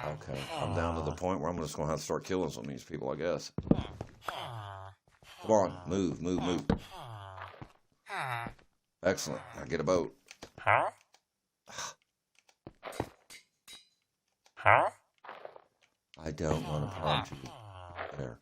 Okay, I'm down to the point where I'm just going to have to start killing some of these people, I guess. Come on, move, move, move. Excellent. Now get a boat. I don't want to prompt you. There.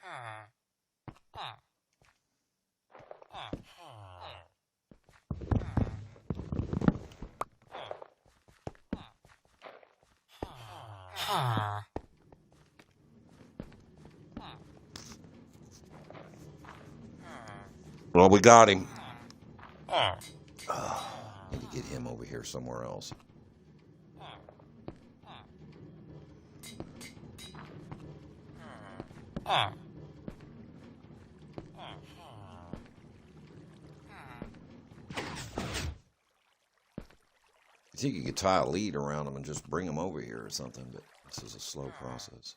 Well, we got him. Need to get him over here somewhere else. You think you could tie a lead around him and just bring him over here or something, but this is a slow process.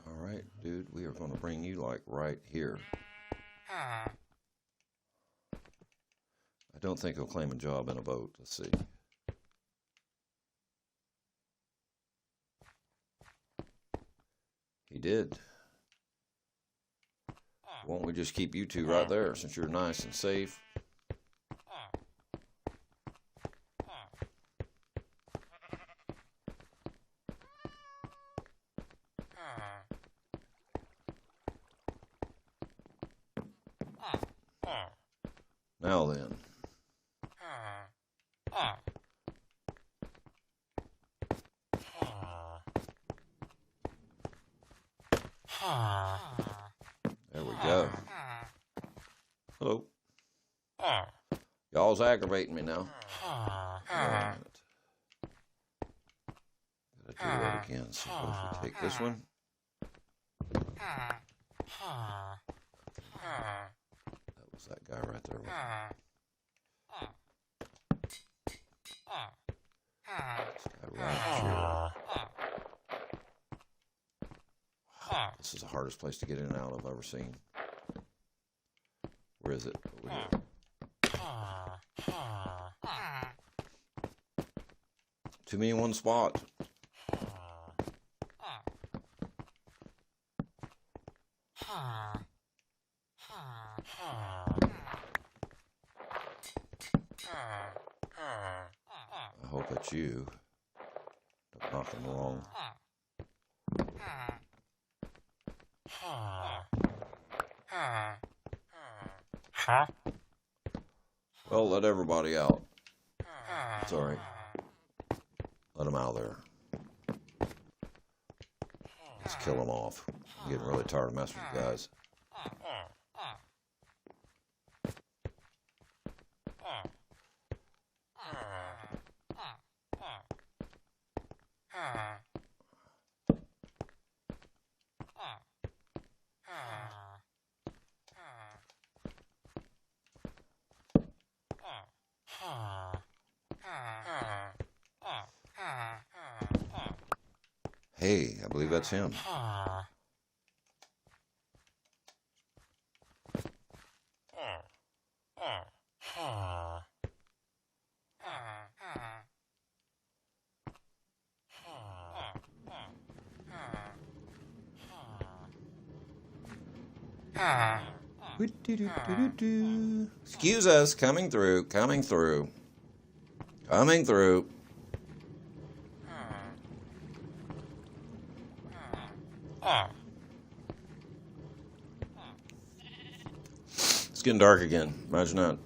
All right, dude, we are going to bring you like right here. I don't think he'll claim a job in a boat. Let's see. He did. Why don't we just keep you two right there since you're nice and safe? Now then. There we go. Hello. Y'all's aggravating me now. Wait a minute. do that again. So what if we take this one? That was that guy right there. This guy right here. This is the hardest place to get in and out I've ever seen. Where is it? Over here. Too many in one spot. I hope it's you. Don't knock them wrong. Well, let everybody out. It's alright. Let them out of there. Let's kill them off. I'm getting really tired of messing with you guys. Hey, I believe that's him. Excuse us, coming through. It's getting dark again. Imagine that.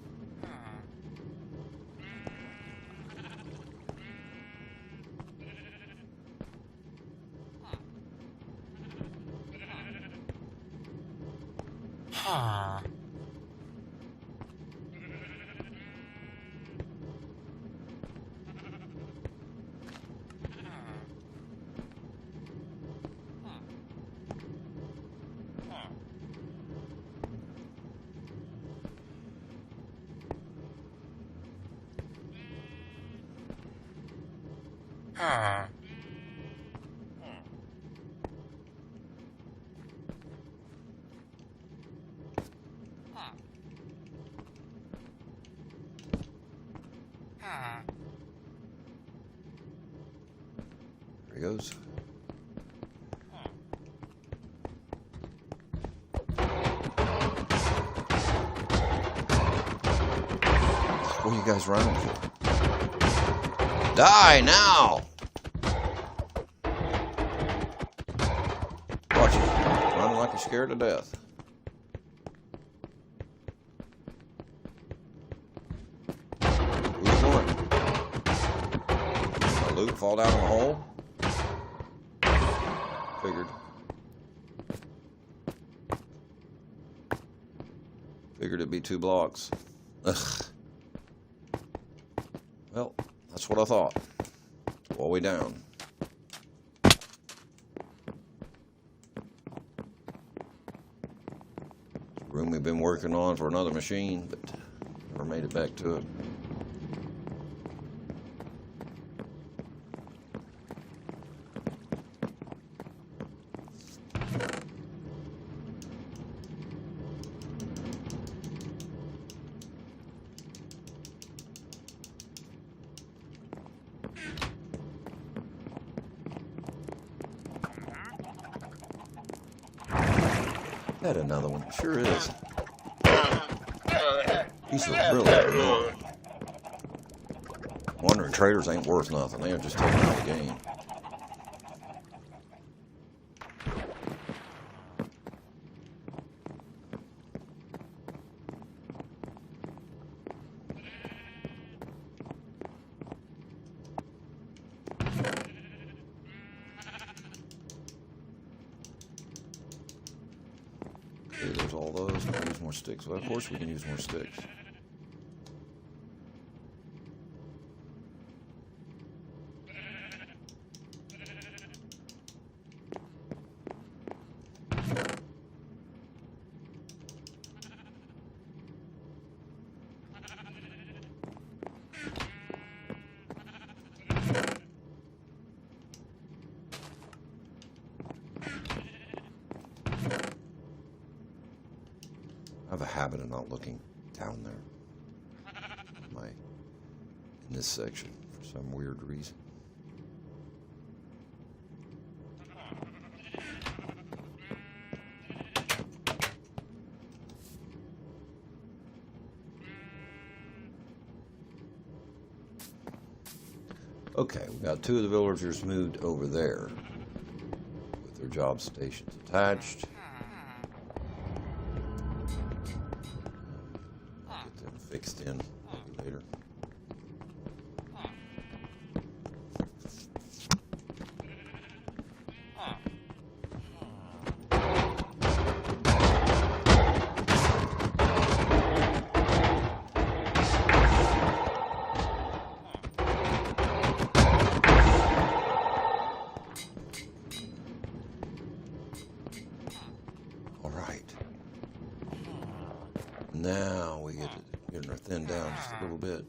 There he goes. What are you guys running for? Die now! Watch it. Running like you're scared to death. Who's going? My loot fall down in the hole? Figured it'd be 2 blocks. Ugh. Well, that's what I thought. All the way down. Room we've been working on for another machine, but never made it back to it. That another one. Sure is. He's really annoying. Wondering traders ain't worth nothing. They're just taking out the game. Okay, there's all those. Can we use more sticks? Well, of course we can use more sticks. I have a habit of not looking down there. In this section for some weird reason. Okay, we got 2 of the villagers moved over there with their job stations attached. I'll get them fixed in maybe later. Now we get to getting her thinned down just a little bit.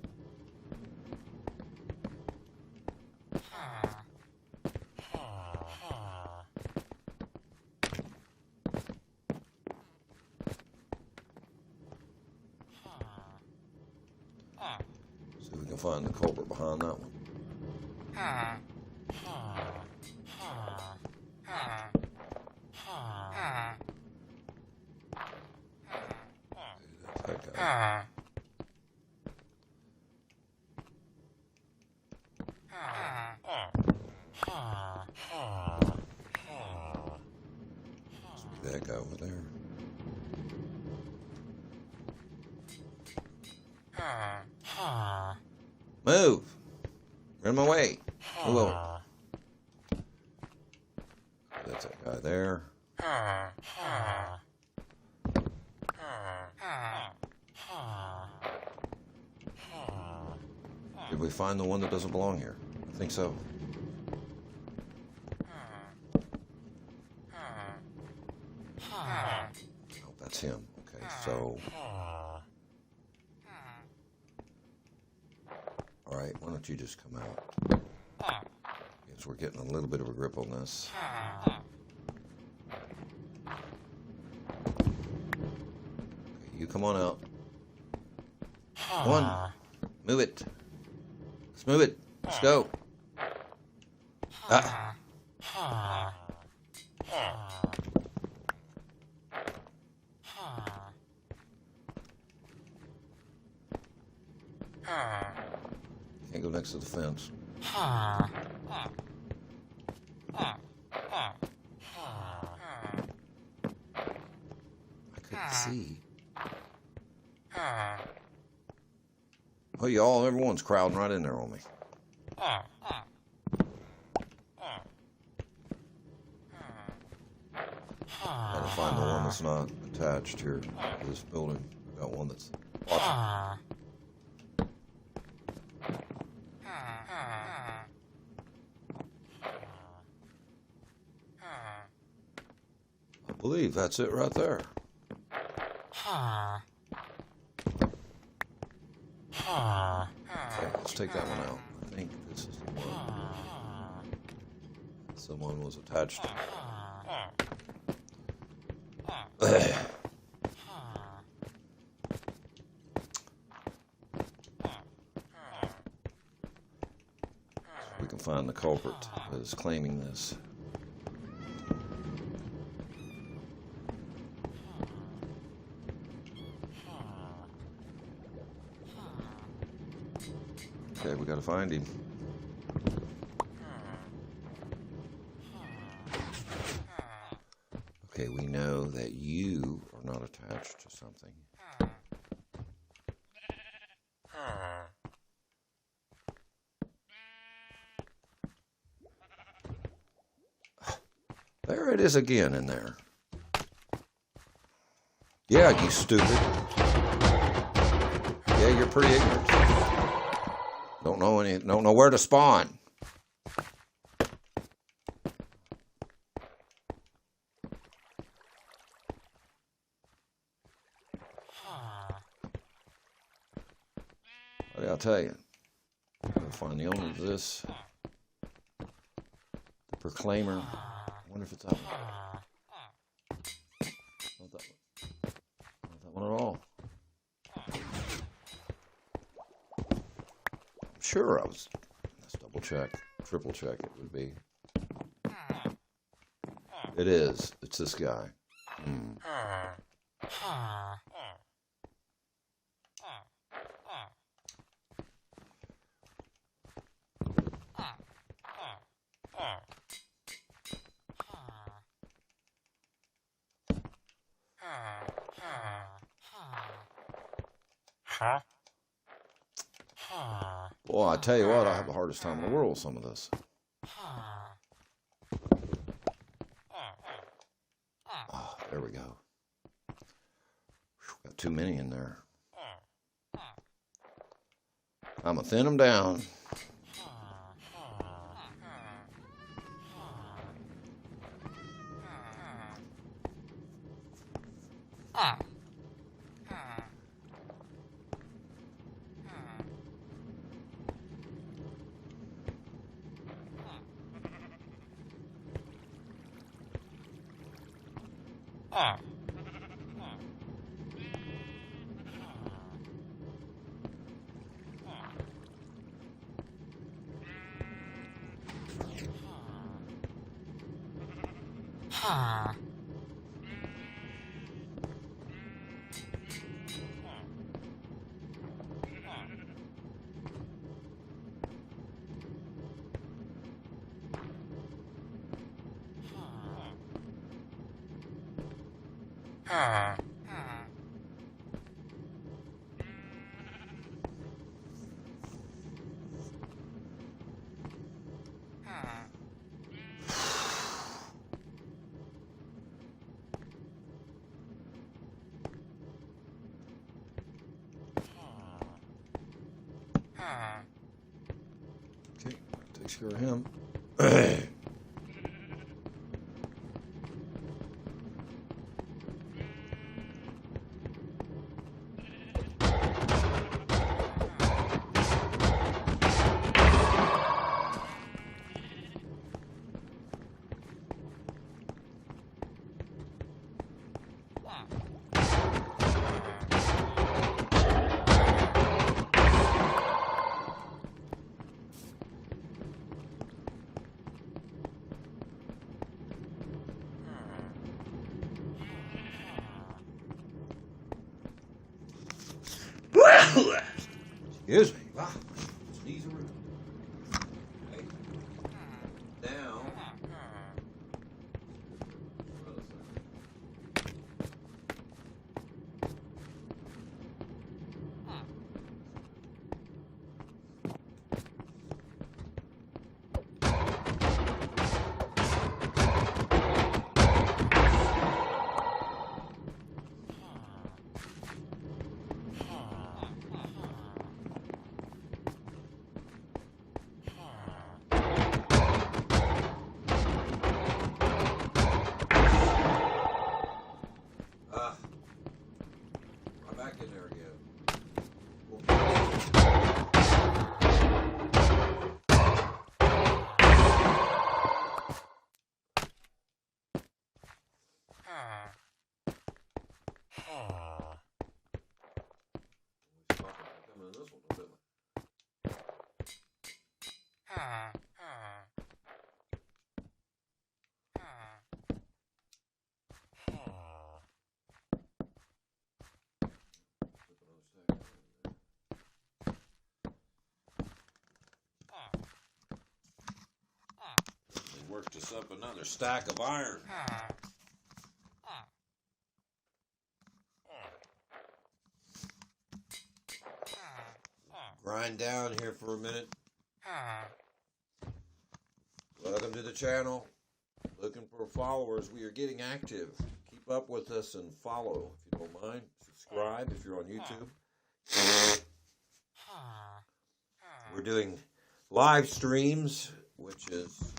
See if we can find the culprit behind that one. That guy. Must be that guy over there. Move! Get in my way. Whoa. That's that guy there. Did we find the one that doesn't belong here? I think so. Oh, that's him. Okay, so... Alright, why don't you just come out? Because we're getting a little bit of a grip on this. Okay, you come on out. Come on. Move it. Let's move it. Let's go. Ah. Can't go next to the fence. I couldn't see. Oh, everyone's crowding right in there on me. Gotta find the one that's not attached here to this building. I got one that's awesome. I believe that's it right there. Okay, let's take that one out. I think this is the one. Someone was attached to. We can find the culprit that is claiming this. Okay, we gotta find him. Okay, we know that you are not attached to something. There it is again in there. Yeah, you stupid. Yeah, you're pretty ignorant. Don't know where to spawn. What I'll tell you. I'll find the owner of this. The Proclaimer. I wonder if it's that one. Not that one. Not that one at all. I'm sure I was. Let's double check, triple check. It would be. It is. It's this guy. Well, I tell you what, I have the hardest time in the world with some of this. Oh, there we go. Got too many in there. I'm going to thin them down. Okay, takes care of him. Excuse me. Wow. Sneeze around. Okay. Now. Back in there again. Worked us up another stack of iron. Grind down here for a minute. Welcome to the channel. Looking for followers. We are getting active. Keep up with us and follow if you don't mind. Subscribe if you're on YouTube. We're doing live streams, which is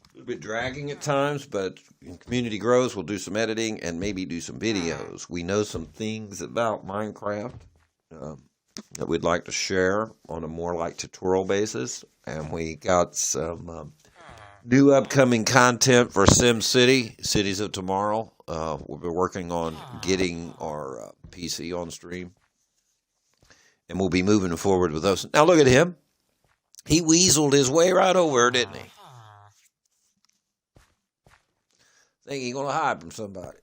a little bit dragging at times, but in community grows, we'll do some editing and maybe do some videos. We know some things about Minecraft that we'd like to share on a more like tutorial basis, and we got some new upcoming content for SimCity, Cities of Tomorrow. We've been working on getting our PC on stream, and we'll be moving forward with those. Now look at him. He weaseled his way right over, didn't he? Think he's going to hide from somebody.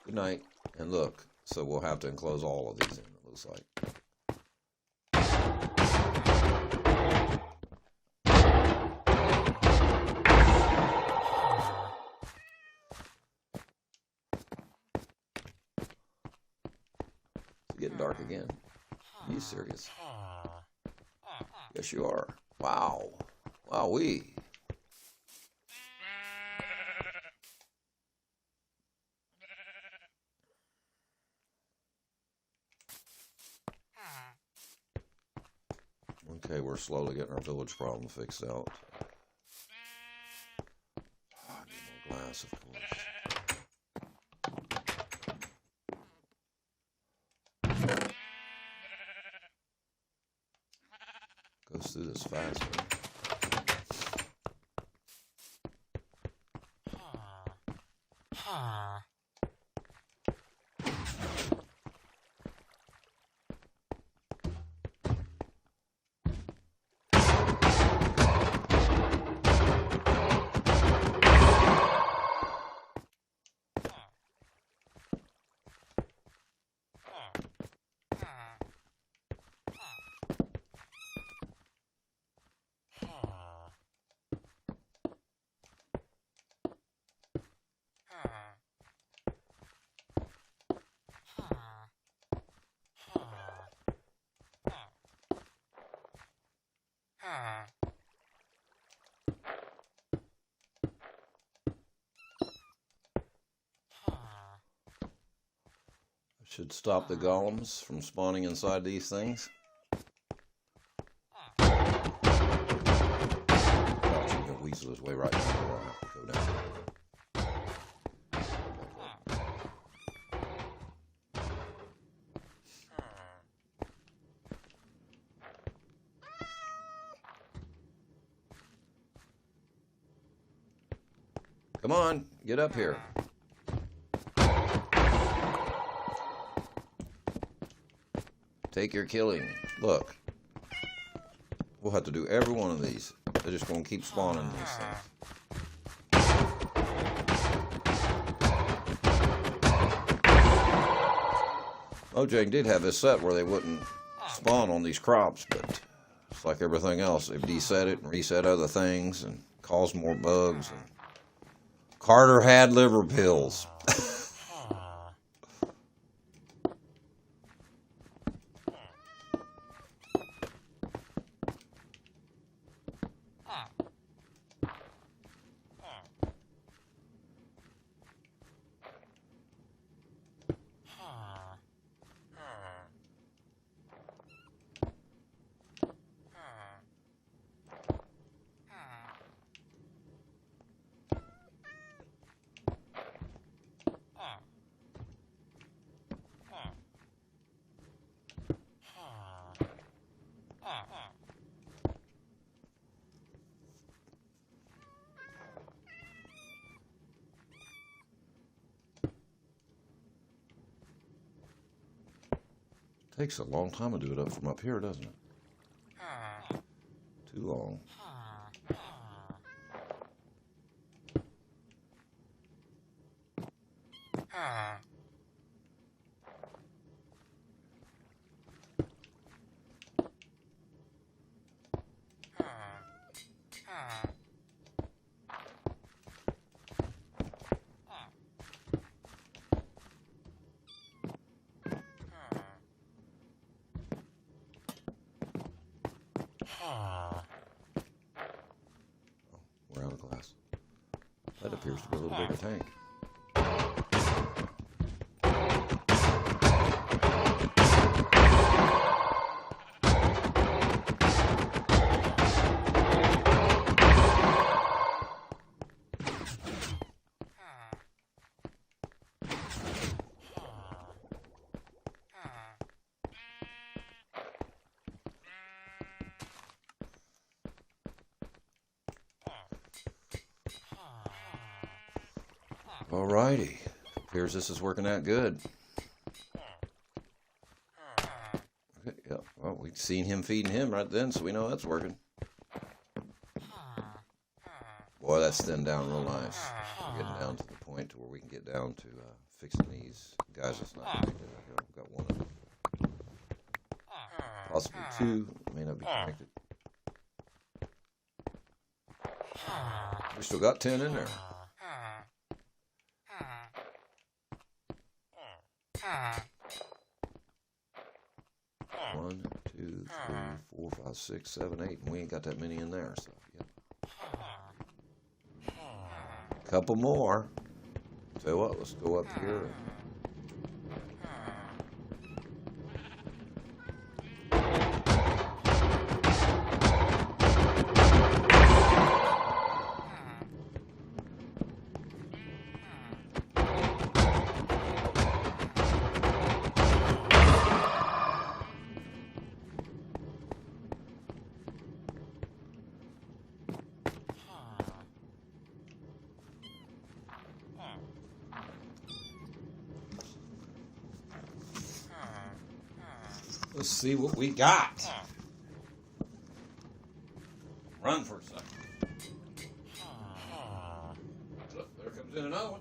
Good night. And look, so we'll have to enclose all of these in, it looks like. It's getting dark again. Are you serious? Yes, you are. Wow. Wowee. Okay, we're slowly getting our village problem fixed out. I need more glass, of course. Goes through this faster. Should stop the golems from spawning inside these things. Watching him weasel his way right down the wall. I have to go down. Come on, get up here. Take your killing. Look. We'll have to do every one of these. They're just going to keep spawning these things. Mojang did have this set where they wouldn't spawn on these crops, but it's like everything else. They've deset it and reset other things and caused more bugs. And Carter had liver pills. Takes a long time to do it up from up here, doesn't it? Too long. We're out of glass. That appears to be a little bigger tank. Alrighty. Appears this is working out good. Okay, yep. Well, we've seen him feeding him right then, so we know that's working. Boy, that's thinned down real nice. We're getting down to the point to where we can get down to fixing these guys. It's not connected. I've got one of them. Possibly two. May not be connected. We still got 10 in there. 1, 2, 3, 4, 5, 6, 7, 8, and we ain't got that many in there. So, yep. Couple more. Tell you what, let's go up here. Let's see what we got. Run for a second. Look, there comes in another one.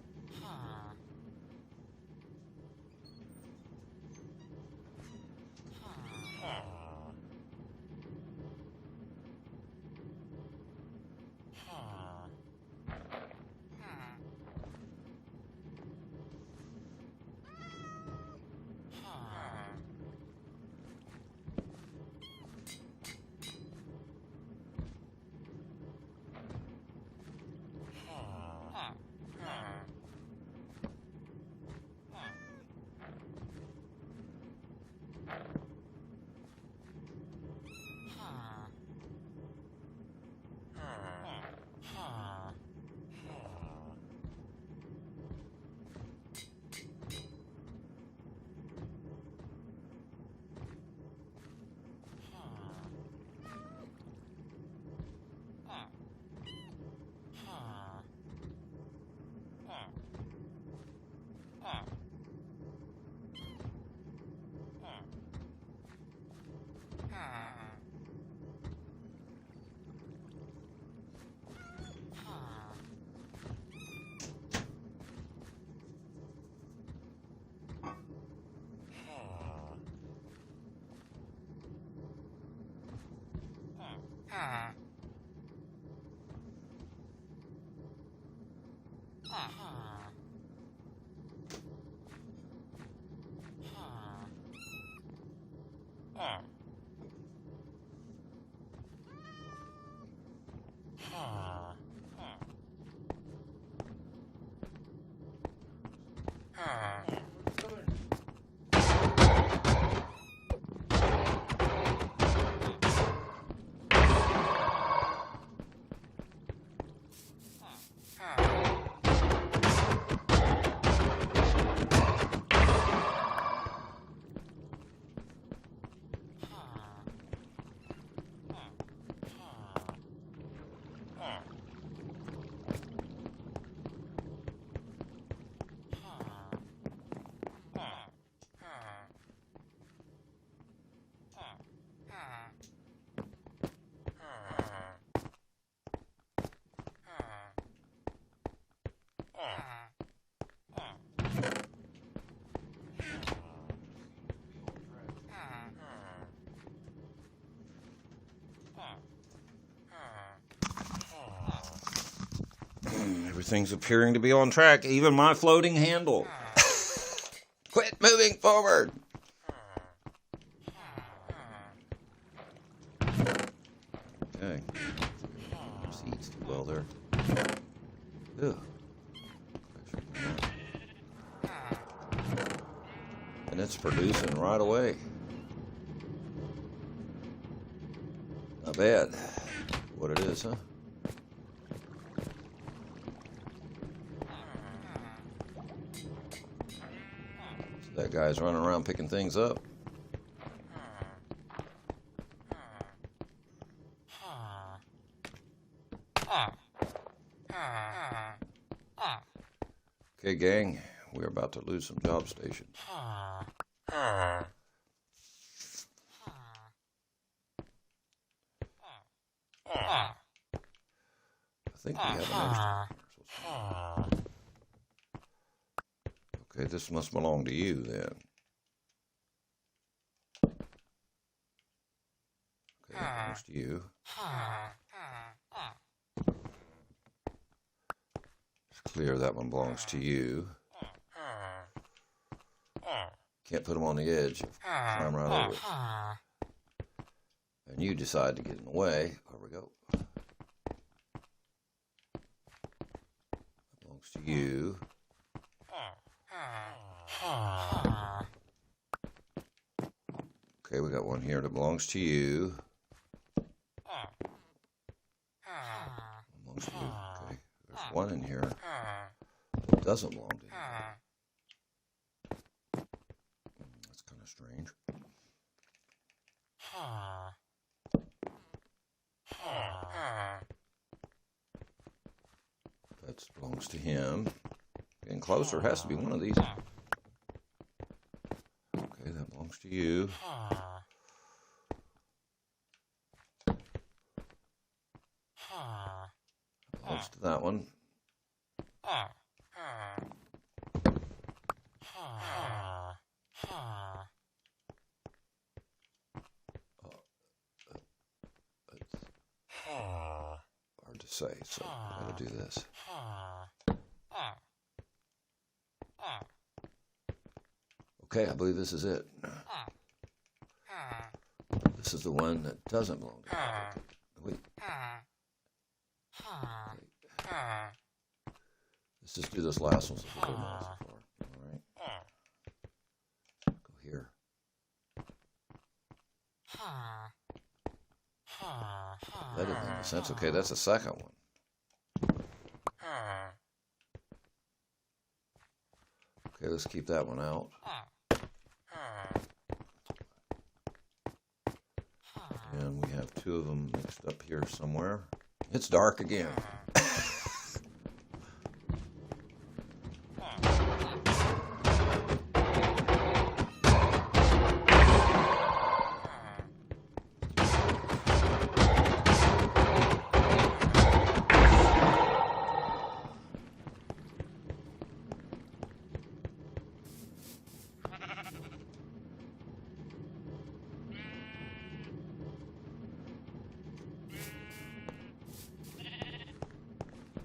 Everything's appearing to be on track, even my floating handle. Quit moving forward. Okay. Seats too well there. Ugh. And it's producing right away. Not bad. What it is, huh? So that guy's running around picking things up. Okay, gang, we're about to lose some job stations. I think we have an extra. Okay, this must belong to you then. Okay, that belongs to you. It's clear that one belongs to you. Can't put them on the edge. Climb right over it. And you decide to get in the way. There we go. That belongs to you. Okay, we got one here that belongs to you. Belongs to you. Okay, there's one in here that doesn't belong to you. That's kind of strange. That belongs to him. Getting closer, has to be one of these. Okay, that belongs to you. That belongs to that one. Hard to say, so I gotta do this. Okay, I believe this is it. This is the one that doesn't belong to you. Wait. Let's just do this last one since we're going on so far. Alright. Go here. That didn't make any sense. Okay, that's the second one. Okay, let's keep that one out. And we have two of them mixed up here somewhere. It's dark again.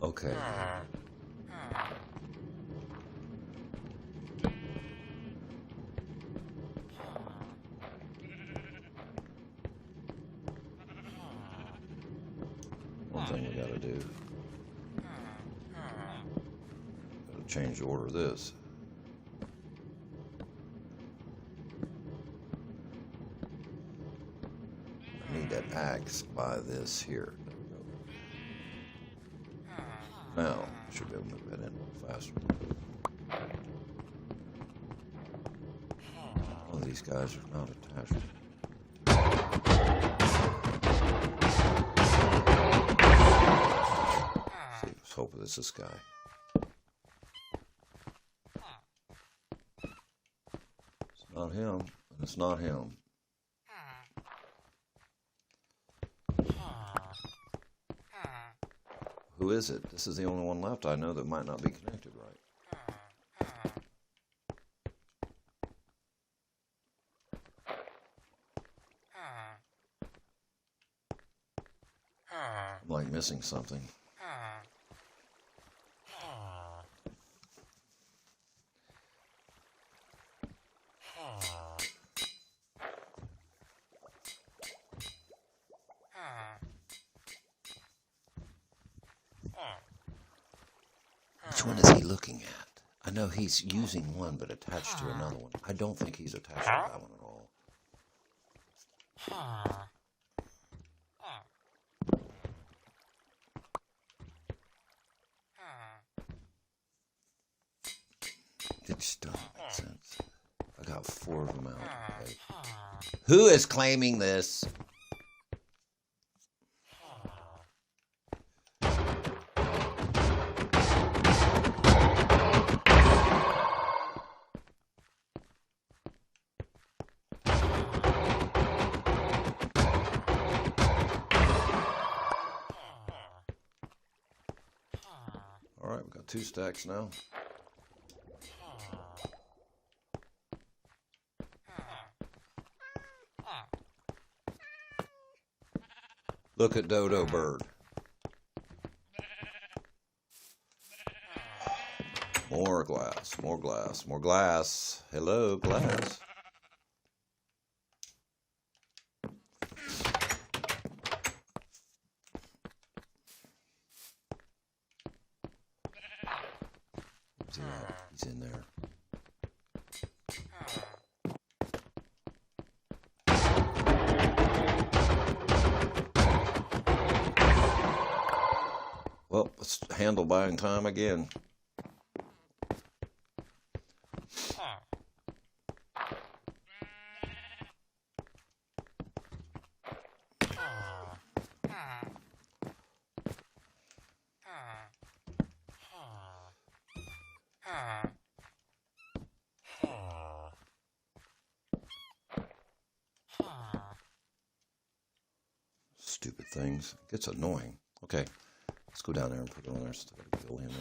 Okay. One thing we gotta do. Gotta change the order of this. I need that axe by this here. Now, should be able to move that in a little faster. One of these guys are not attached. See, let's hope it's this guy. It's not him, and it's not him. Who is it? This is the only one left I know that might not be connected right. I'm like missing something. Which one is he looking at? I know he's using one, but attached to another one. I don't think he's attached to that one at all. It just doesn't make sense. I got 4 of them out. Okay. Who is claiming this? got 2 stacks now. Look at Dodo Bird. More glass, more glass, more glass. Hello, glass. He's in there. Well, it's handle buying time again. Stupid things. It gets annoying. Okay, let's go down there and put it on there. Still got to fill in there.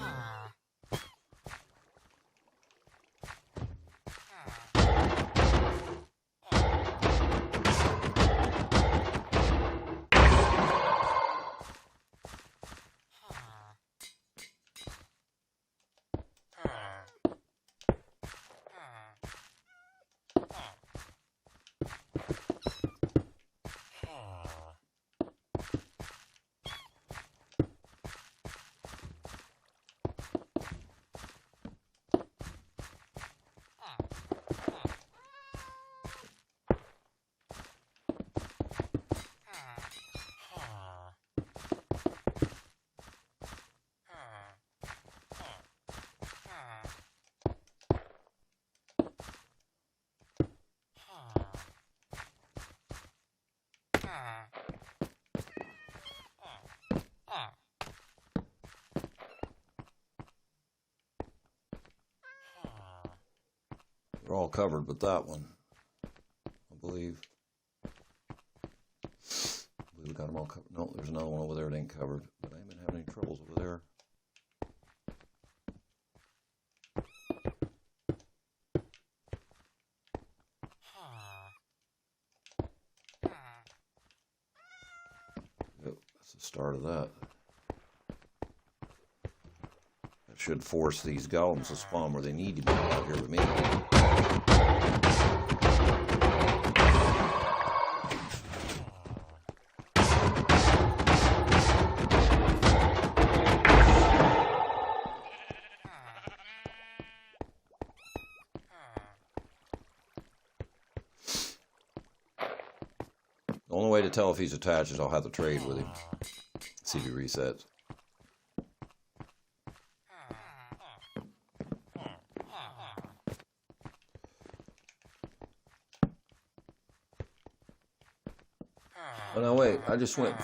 They're all covered with that one, I believe. We got them all covered. No, there's another one over there that ain't covered, but I ain't been having any troubles over there. Yep, that's the start of that. That should force these golems to spawn where they need to be out here with me. The only way to tell if he's attached is I'll have to trade with him. See if he resets. Oh, no, wait. I just went...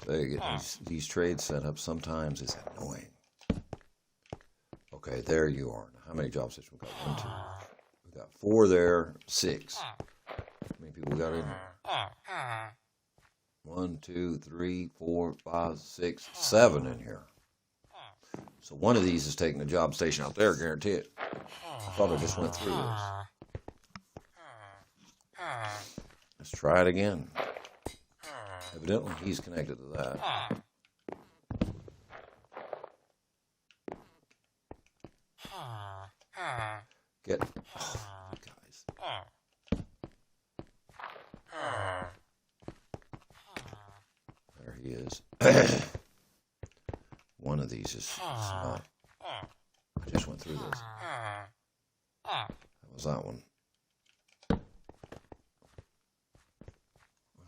They get these trades set up. Sometimes it's annoying. Okay, there you are. Now, how many job stations we got? 1, 2. We got 4 there. 6. How many people we got in here? 1, 2, 3, 4, 5, 6, 7 in here. So one of these is taking a job station out there, guarantee it. I thought I just went through this. Let's try it again. Evidently, he's connected to that. Get... Oh, guys. There he is. One of these is not... I just went through this. That was that one.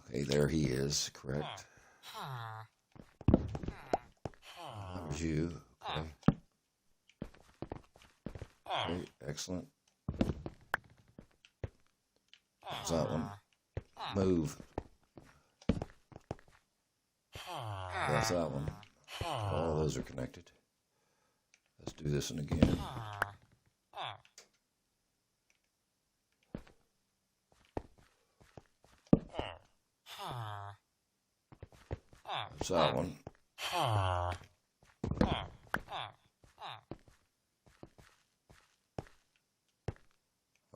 Okay, there he is, correct. That was you. Okay. Okay, excellent. How's that one? Move. That's that one. All those are connected. Let's do this one again. There's that one.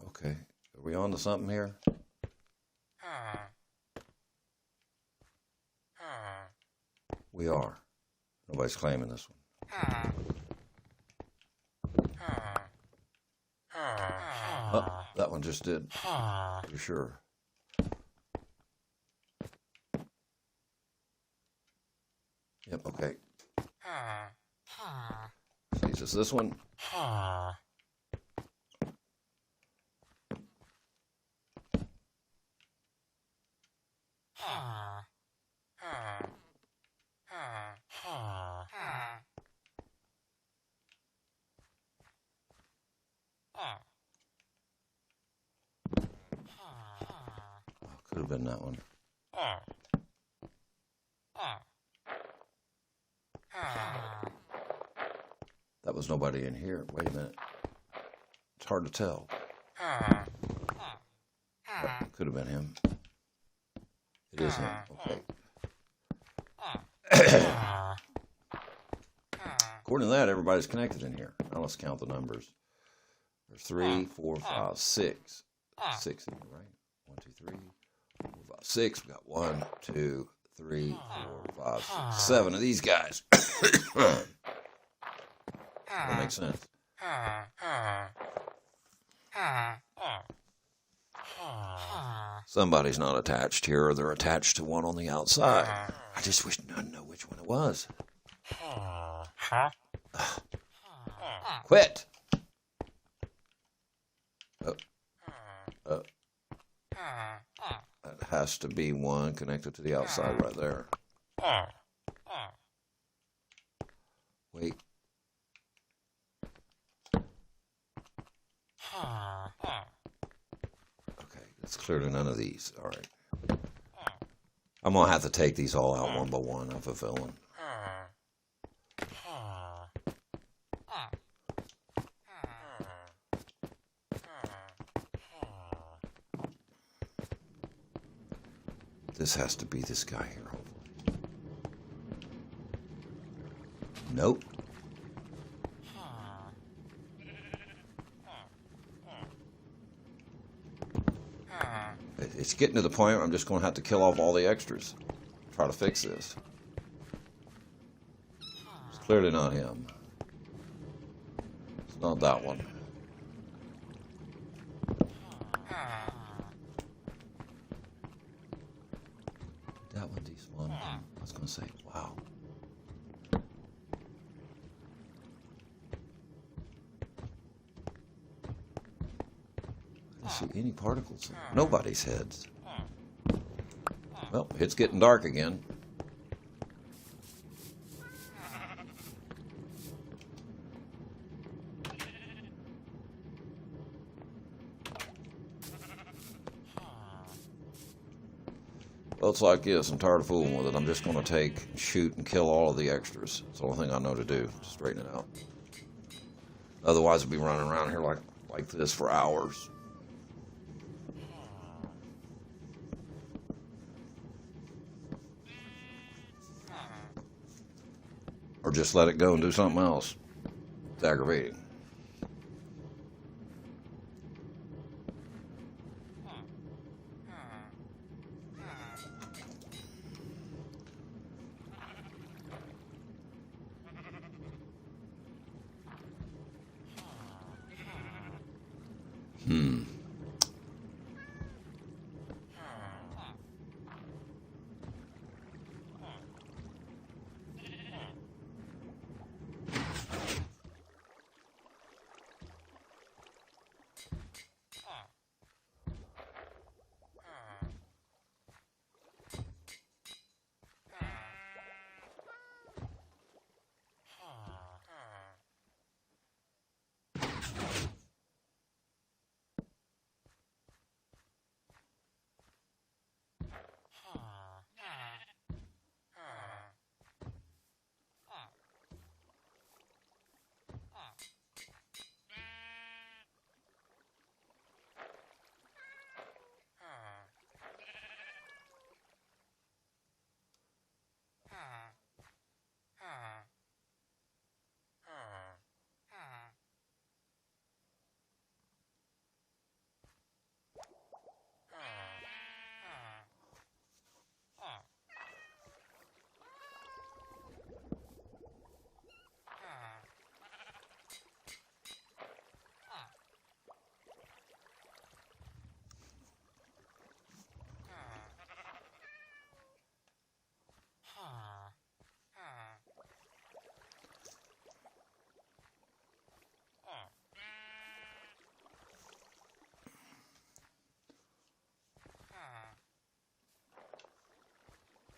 Okay. Are we on to something here? We are. Nobody's claiming this one. Oh, that one just did. Pretty sure. Yep, okay. Jesus, this one. Could have been that one. That was nobody in here. Wait a minute. It's hard to tell. That could have been him. It is him. Okay. According to that, everybody's connected in here. Now let's count the numbers. There's 3, 4, 5, 6. 6 in here, right? 1, 2, 3, 4, 5, 6. We got 1, 2, 3, 4, 5, 6, 7 of these guys. That makes sense. Somebody's not attached here, or they're attached to one on the outside. I just wish I'd know which one it was. Quit! That has to be one connected to the outside right there. Wait. Okay, it's clearly none of these. All right. I'm going to have to take these all out one by one. I'm fulfilling. This has to be this guy here, hopefully. Nope. It's getting to the point where I'm just going to have to kill off all the extras. Try to fix this. It's clearly not him. It's not that one. That one despawned. I was going to say, wow. I don't see any particles. Nobody's heads. Well, it's getting dark again. Well, it's like this. I'm tired of fooling with it. I'm just going to shoot and kill all of the extras. It's the only thing I know to do. Straighten it out. Otherwise, I'll be running around here like this for hours. Or just let it go and do something else. It's aggravating.